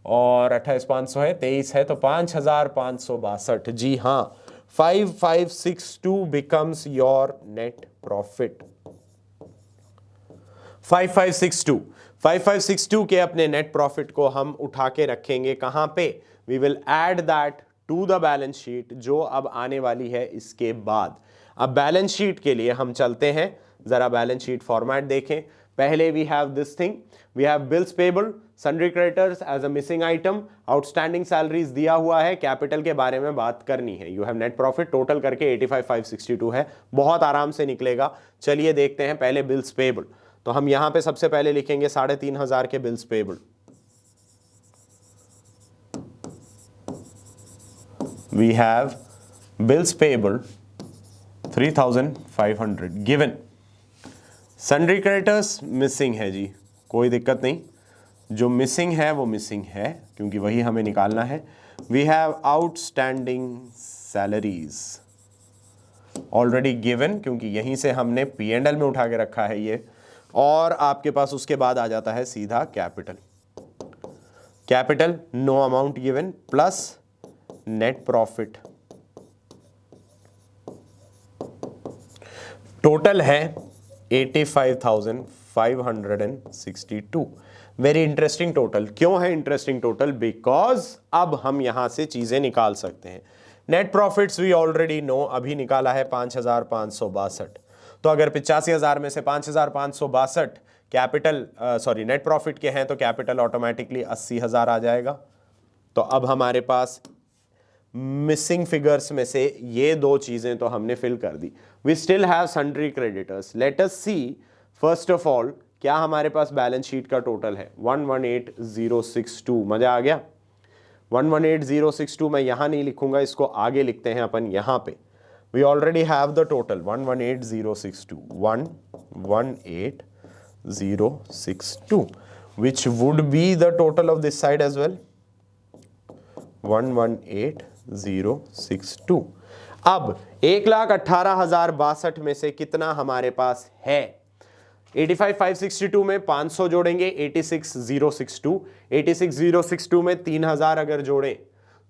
और 28,500 है 23 है तो 5,562। जी हाँ, 5562 बिकम्स योर नेट प्रॉफिट। 5562 के अपने नेट प्रॉफिट को हम उठा के रखेंगे कहां पे? We will add that to the balance sheet, जो अब आने वाली है इसके बाद। अब बैलेंस शीट के लिए हम चलते हैं, जरा बैलेंस शीट फॉर्मेट देखें। पहले we have this thing, we have bills payable, sundry creditors as a missing item, outstanding salaries दिया हुआ है, कैपिटल के बारे में बात करनी है। You have net profit total करके 85,562 है, बहुत आराम से निकलेगा। चलिए देखते हैं पहले बिल्स पेबल। तो हम यहां पे सबसे पहले लिखेंगे 3,500 के bills payable. We have bills payable 3,500 given. Sundry creditors missing है जी, कोई दिक्कत नहीं, जो मिसिंग है वो मिसिंग है क्योंकि वही हमें निकालना है। We have outstanding salaries already given, क्योंकि यहीं से हमने P&L में उठा के रखा है ये। और आपके पास उसके बाद आ जाता है सीधा capital. Capital no amount given plus net profit, total है 85,562। Very interesting total. क्यों है इंटरेस्टिंग टोटल? बिकॉज अब हम यहां से चीजें निकाल सकते हैं। Net profits we already know, अभी निकाला है 5,562। तो अगर 85,000 में से 5,562 कैपिटल सॉरी नेट प्रॉफिट के हैं तो कैपिटल ऑटोमेटिकली 80,000 आ जाएगा। तो अब हमारे पास मिसिंग फिगर्स में से ये दो चीजें तो हमने फिल कर दी। We still have sundry creditors. Let us see first of all क्या हमारे पास बैलेंस शीट का टोटल है? 118,062। मजा आ गया। 118,062 मैं यहां नहीं लिखूंगा, इसको आगे लिखते हैं अपन यहां पे। We already have the total 118,062, 118,062 which would be the total of this side as well, 118,062। अब 1,18,062 में से कितना हमारे पास है? 85,562 में 500 जोड़ेंगे 86,062, 86,062 में 3,000 अगर जोड़ें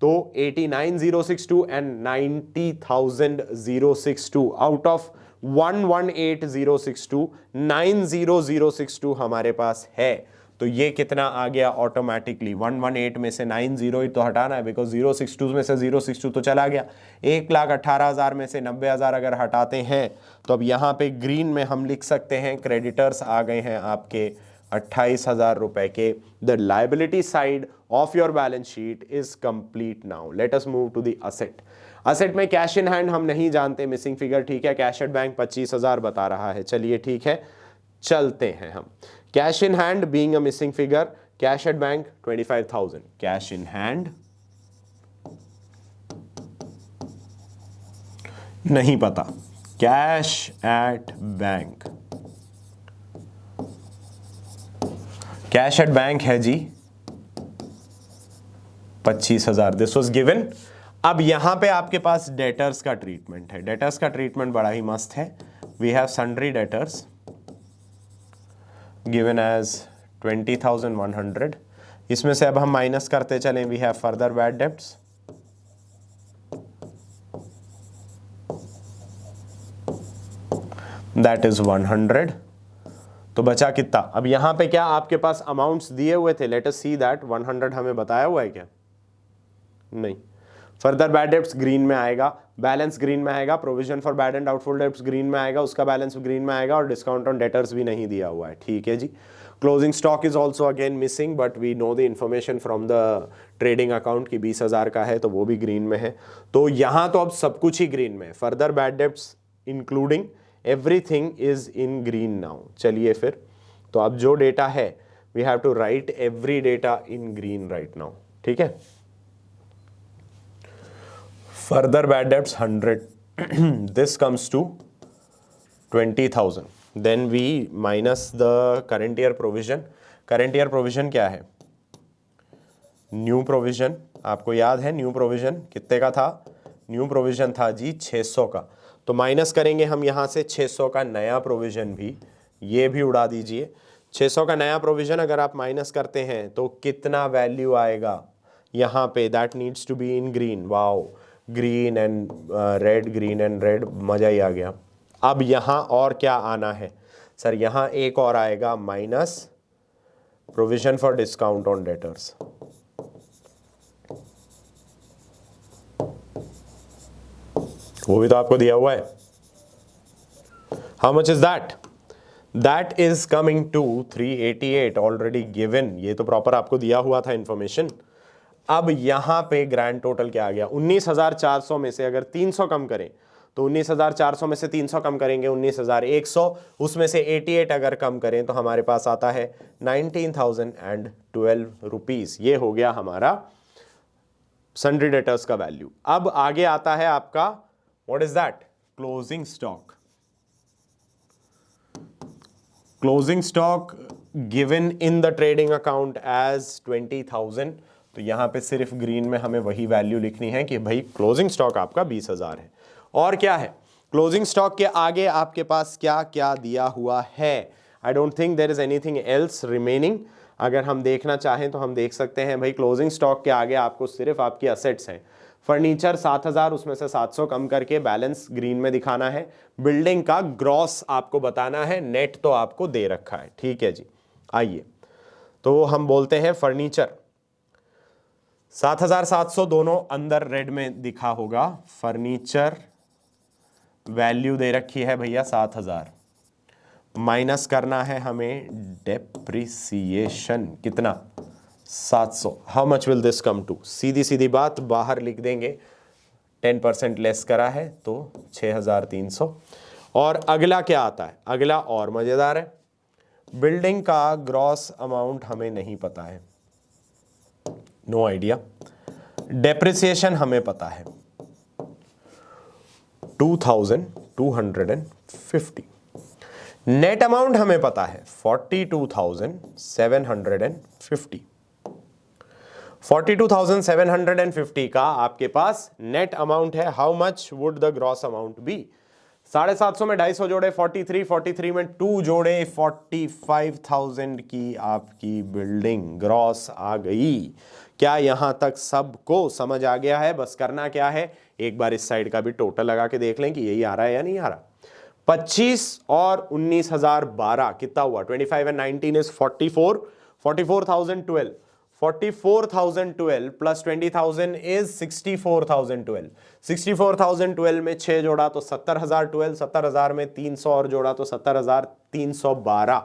तो 89,062 एंड 90,062 आउट ऑफ 118,062 90,062 हमारे पास है। तो ये कितना आ गया ऑटोमेटिकली? 118 में से 90 ही तो हटाना है, बिकॉज 062 में से 062 तो चला गया। 1,18,000 में से 90,000 अगर हटाते हैं तो अब यहाँ पे ग्रीन में हम लिख सकते हैं क्रेडिटर्स आ गए हैं आपके 28,000 रुपए के। The liability side of your balance sheet is complete now. Let us move to the asset. Asset में कैश इन हैंड हम नहीं जानते, मिसिंग फिगर ठीक है। कैश एट बैंक 25,000 बता रहा है, चलिए ठीक है चलते हैं हम। Cash in hand being a missing figure, cash at bank 25,000। Cash in hand नहीं पता, cash at bank cash at bank है जी 25,000, दिस वॉज गिवन। अब यहां पे आपके पास डेटर्स का ट्रीटमेंट है। डेटर्स का ट्रीटमेंट बड़ा ही मस्त है। We have sundry debtors given as 20,100। इसमें से अब हम माइनस करते चलें। We have further bad debts, that is 100। तो बचा कितना? अब यहां पे क्या आपके पास अमाउंट्स दिए हुए थे? लेट अस सी दैट 100 हमें बताया हुआ है क्या? नहीं। फर्दर बैड डेब्ट्स ग्रीन में आएगा, बैलेंस ग्रीन में आएगा, provision for bad and doubtful debts green में आएगा, उसका बैलेंस ग्रीन में आएगा, और डिस्काउंट ऑन डेटर्स भी नहीं दिया हुआ है। ठीक है जी। Closing stock is also again missing, but we know the information from the trading account की 20,000 का है, तो वो भी ग्रीन में है। तो यहां तो अब सब कुछ ही ग्रीन में है। Further bad debts including everything is in green now. चलिए फिर, तो अब जो डेटा है we have to write every data in green right now. ठीक है। Further bad debts 100. This comes to 20,000. Then we minus the current year provision. Current year provision क्या है? न्यू प्रोविजन, आपको याद है न्यू प्रोविजन कितने का था? न्यू प्रोविजन था जी 600 का। तो माइनस करेंगे हम यहाँ से 600 का नया प्रोविजन भी, ये भी उड़ा दीजिए। 600 का नया प्रोविजन अगर आप माइनस करते हैं तो कितना वैल्यू आएगा यहाँ पे? That needs to be in green. Wow, green and red, green and red, मजा ही आ गया। अब यहाँ और क्या आना है सर? यहाँ एक और आएगा minus provision for discount on debtors. वो भी तो आपको दिया हुआ है। How much is that? That is coming to 388 already given. ये तो प्रॉपर आपको दिया हुआ था इंफॉर्मेशन। अब यहां पे ग्रैंड टोटल क्या आ गया? 19,400 में से अगर 300 कम करें तो 19,400 में से 300 कम करेंगे 19,100, उसमें से 88 अगर कम करें तो हमारे पास आता है 19,012 रुपीज। ये हो गया हमारा सन्ड्री डेटर्स का वैल्यू। अब आगे आता है आपका what is that? Closing stock. Closing stock given in the trading account as 20,000। तो यहां पे सिर्फ ग्रीन में हमें वही वैल्यू लिखनी है कि भाई क्लोजिंग स्टॉक आपका 20,000 है। और क्या है क्लोजिंग स्टॉक के आगे आपके पास क्या क्या दिया हुआ है? I don't think there is anything else remaining. अगर हम देखना चाहें तो हम देख सकते हैं भाई क्लोजिंग स्टॉक के आगे आपको सिर्फ आपकी असेट्स हैं। फर्नीचर 7,000, उसमें से 700 कम करके बैलेंस ग्रीन में दिखाना है। बिल्डिंग का ग्रॉस आपको बताना है, नेट तो आपको दे रखा है। ठीक है जी। आइए तो हम बोलते हैं फर्नीचर 7,700, दोनों अंदर रेड में दिखा होगा। फर्नीचर वैल्यू दे रखी है भैया 7,000, माइनस करना है हमें डेप्रिसिएशन कितना? 700। How much will this come to? सीधी सीधी बात बाहर लिख देंगे, 10% लेस करा है तो 6,300। और अगला क्या आता है? अगला और मजेदार है। बिल्डिंग का ग्रॉस अमाउंट हमें नहीं पता है, नो आइडिया। डेप्रिसिएशन हमें पता है 2,250। नेट अमाउंट हमें पता है 42,750। 42,750 का आपके पास नेट अमाउंट है। How much would the gross amount be? 750 में 250 जोड़े 43, 43 में 2 जोड़े 45,000 की आपकी बिल्डिंग ग्रॉस आ गई। क्या यहां तक सबको समझ आ गया है? बस करना क्या है, एक बार इस साइड का भी टोटल लगा के देख लें कि यही आ रहा है या नहीं आ रहा। 25 और 19,012 कितना हुआ? 25 एंड 19 इज 44, 44,012। 44,012 plus 20,000 is 64,012। 64,012 में 6 जोड़ा तो 70,012, 70,000 में 300 और जोड़ा तो 70,312।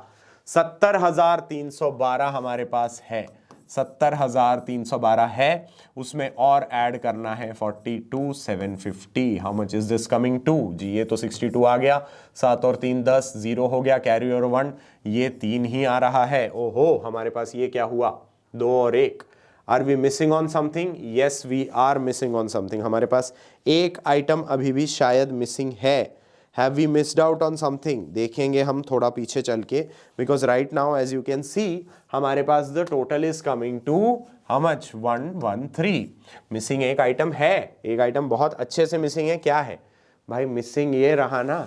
70,312 हमारे पास है, 70,312 है। उसमें और ऐड करना है 42,750। How much is this coming to? जी ये तो 62 आ गया, 7 और 3 10, 0 हो गया, कैरी ओवर 1, ये 3 ही आ रहा है। ओहो, हमारे पास ये क्या हुआ? 2 और 1। Are we missing on something? Yes we are missing on something. हमारे पास एक आइटम अभी भी शायद मिसिंग है। Have we missed out on something, देखेंगे हम थोड़ा पीछे चल के, because right now as you can see हमारे पास the total is coming to how much 113। Missing एक आइटम है, एक आइटम बहुत अच्छे से मिसिंग है। क्या है भाई मिसिंग? ये रहा ना,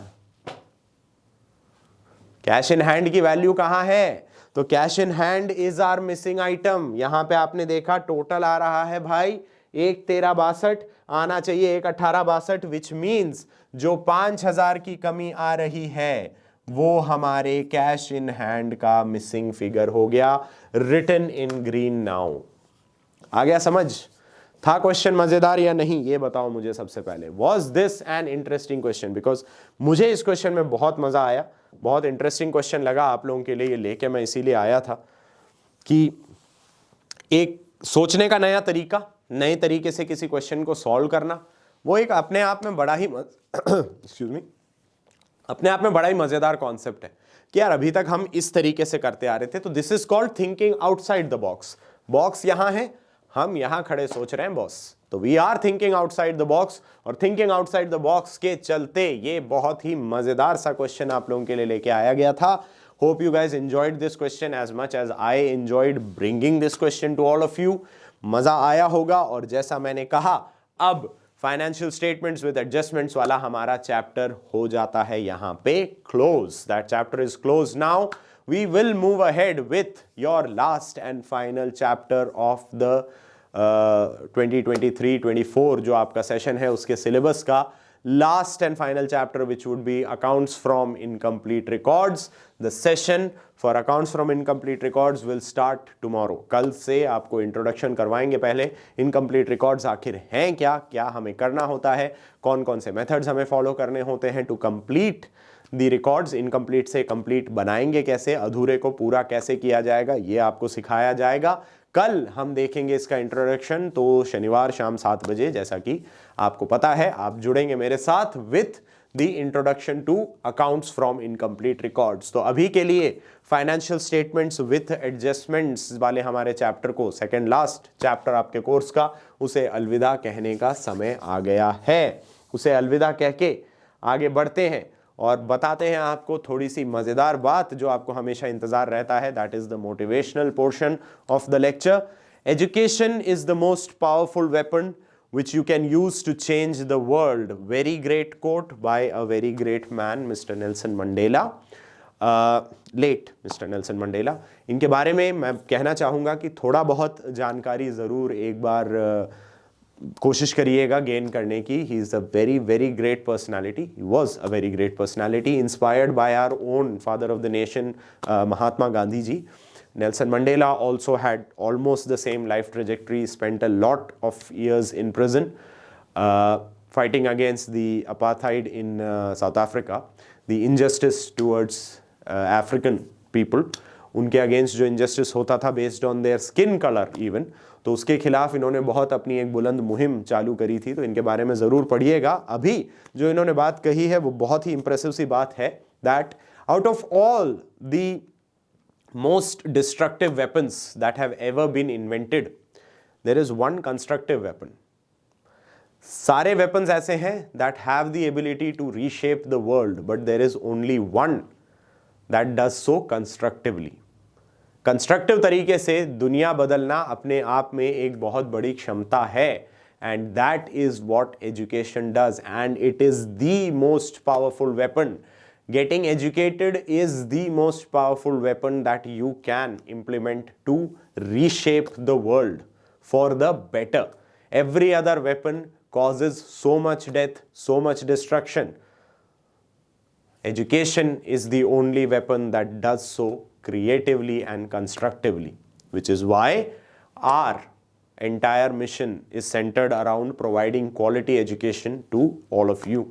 कैश इन हैंड की वैल्यू कहां है? तो cash in hand is our missing item. यहां पे आपने देखा टोटल आ रहा है भाई 1,1362, आना चाहिए 1,1862, विच मीन्स जो 5,000 की कमी आ रही है वो हमारे कैश इन हैंड का मिसिंग फिगर हो गया, रिटन इन ग्रीन नाउ। आ गया समझ? था क्वेश्चन मजेदार या नहीं ये बताओ मुझे सबसे पहले। Was this an interesting question? Because मुझे इस क्वेश्चन में बहुत मजा आया, बहुत इंटरेस्टिंग क्वेश्चन लगा आप लोगों के लिए, ये लेके मैं इसीलिए आया था कि एक सोचने का नया तरीका, नए तरीके से किसी क्वेश्चन को सॉल्व करना, वो एक अपने आप में बड़ा ही एक्सक्यूज मी, अपने आप में बड़ा ही मजेदार कॉन्सेप्ट है कि यार अभी तक हम इस तरीके से करते आ रहे थे। तो this is called thinking outside the box. Box यहां है, हम यहां खड़े सोच रहे हैं बॉस। तो we are thinking outside the box, और थिंकिंग आउटसाइड द बॉक्स के चलते ये बहुत ही मजेदार सा क्वेश्चन आप लोगों के लिए लेके आया गया था। Hope you guys enjoyed this question as much as I enjoyed bringing this question to all of you. मजा आया होगा, और जैसा मैंने कहा अब फाइनेंशियल स्टेटमेंट्स विद एडजस्टमेंट्स वाला हमारा चैप्टर हो जाता है यहां पे close. That chapter is close now. We will move ahead with your last and final chapter of the 2023-24 जो आपका सेशन है उसके सिलेबस का last and final chapter, which would be accounts from incomplete records. The session for accounts from incomplete records will start tomorrow. कल से आपको introduction करवाएंगे पहले incomplete records आखिर हैं क्या, क्या हमें करना होता है, कौन कौन से मेथड्स हमें फॉलो करने होते हैं to complete the records. Incomplete से कंप्लीट बनाएंगे कैसे, अधूरे को पूरा कैसे किया जाएगा, ये आपको सिखाया जाएगा। कल हम देखेंगे इसका इंट्रोडक्शन, तो शनिवार शाम 7 बजे, जैसा कि आपको पता है आप जुड़ेंगे मेरे साथ with the introduction to accounts from incomplete records. तो अभी के लिए फाइनेंशियल स्टेटमेंट्स विथ एडजस्टमेंट्स वाले हमारे चैप्टर को, सेकेंड लास्ट चैप्टर आपके कोर्स का, उसे अलविदा कहने का समय आ गया है। उसे अलविदा कह के आगे बढ़ते हैं और बताते हैं आपको थोड़ी सी मजेदार बात जो आपको हमेशा इंतजार रहता है। That is the motivational portion of the lecture. Education is the most powerful weapon which you can use to change the world. Very great quote by a very great man, Mr. Nelson Mandela. Late Mr. Nelson Mandela. इनके बारे में मैं कहना चाहूँगा कि थोड़ा बहुत जानकारी ज़रूर एक बार कोशिश करिएगा गेन करने की। He is a very very great personality, he was a very great personality, inspired by our own father of the nation Mahatma Gandhi ji. Nelson Mandela also had almost the same life trajectory, spent a lot of years in prison fighting against the apartheid in South Africa, the injustice towards African people. उनके against जो injustice होता था based on their skin color even, तो उसके खिलाफ इन्होंने बहुत अपनी एक बुलंद मुहिम चालू करी थी। तो इनके बारे में ज़रूर पढ़िएगा। अभी जो इन्होंने बात कही है वो बहुत ही इंप्रेसिव सी बात है, that out of all the most destructive weapons that have ever been invented, there is one constructive weapon. सारे weapons ऐसे हैं that have the ability to reshape the world, but there is only one that does so constructively. Constructive तरीके से दुनिया बदलना अपने आप में एक बहुत बड़ी क्षमता है, and that is what education does, and it is the most powerful weapon. Getting educated is the most powerful weapon that you can implement to reshape the world for the better. Every other weapon causes so much death, so much destruction. Education is the only weapon that does so creatively and constructively, which is why our entire mission is centered around providing quality education to all of you.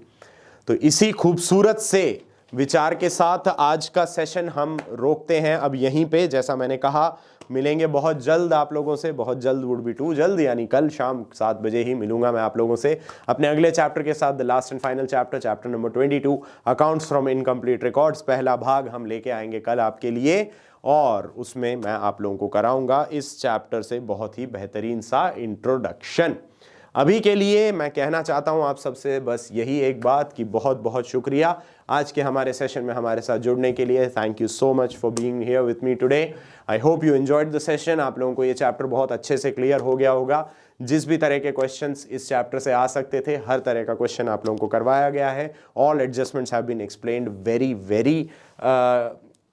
तो इसी खूबसूरत से विचार के साथ आज का session हम रोकते हैं अब यहीं पे। जैसा मैंने कहा मिलेंगे बहुत जल्द आप लोगों से, बहुत जल्द वुड बी टू जल्द, यानी कल शाम 7 बजे ही मिलूंगा मैं आप लोगों से अपने अगले चैप्टर के साथ, the last and final chapter, chapter number 22, accounts from incomplete records. पहला भाग हम लेके आएंगे कल आपके लिए, और उसमें मैं आप लोगों को कराऊंगा इस चैप्टर से बहुत ही बेहतरीन सा इंट्रोडक्शन। अभी के लिए मैं कहना चाहता हूं आप सबसे बस यही एक बात कि बहुत बहुत शुक्रिया आज के हमारे सेशन में हमारे साथ जुड़ने के लिए। Thank you so much for being here with me today. I hope you enjoyed the session. आप लोगों को ये चैप्टर बहुत अच्छे से क्लियर हो गया होगा। जिस भी तरह के क्वेश्चंस इस चैप्टर से आ सकते थे, हर तरह का क्वेश्चन आप लोगों को करवाया गया है। All adjustments have been explained very very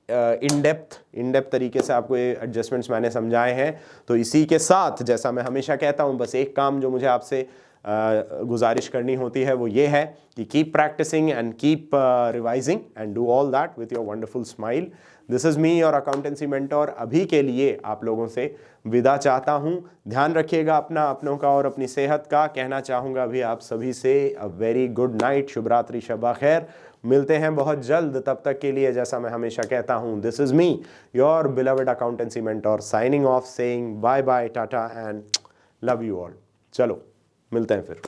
in depth तरीके से आपको ये एडजस्टमेंट्स मैंने समझाए हैं। तो इसी के साथ जैसा मैं हमेशा कहता हूँ, बस एक काम जो मुझे आपसे गुजारिश करनी होती है वो ये है कि keep practicing and keep revising and do all that with your wonderful smile. This is me your accountancy mentor. अभी के लिए आप लोगों से विदा चाहता हूँ। ध्यान रखिएगा अपना, अपनों का और अपनी सेहत का। कहना चाहूँगा अभी आप सभी से अ वेरी गुड नाइट, शुभ रात्रि, शब्बा खैर। मिलते हैं बहुत जल्द। तब तक के लिए जैसा मैं हमेशा कहता हूँ, this is me your beloved accountancy mentor signing off, saying bye bye, tata and love you all. चलो मिलते हैं फिर।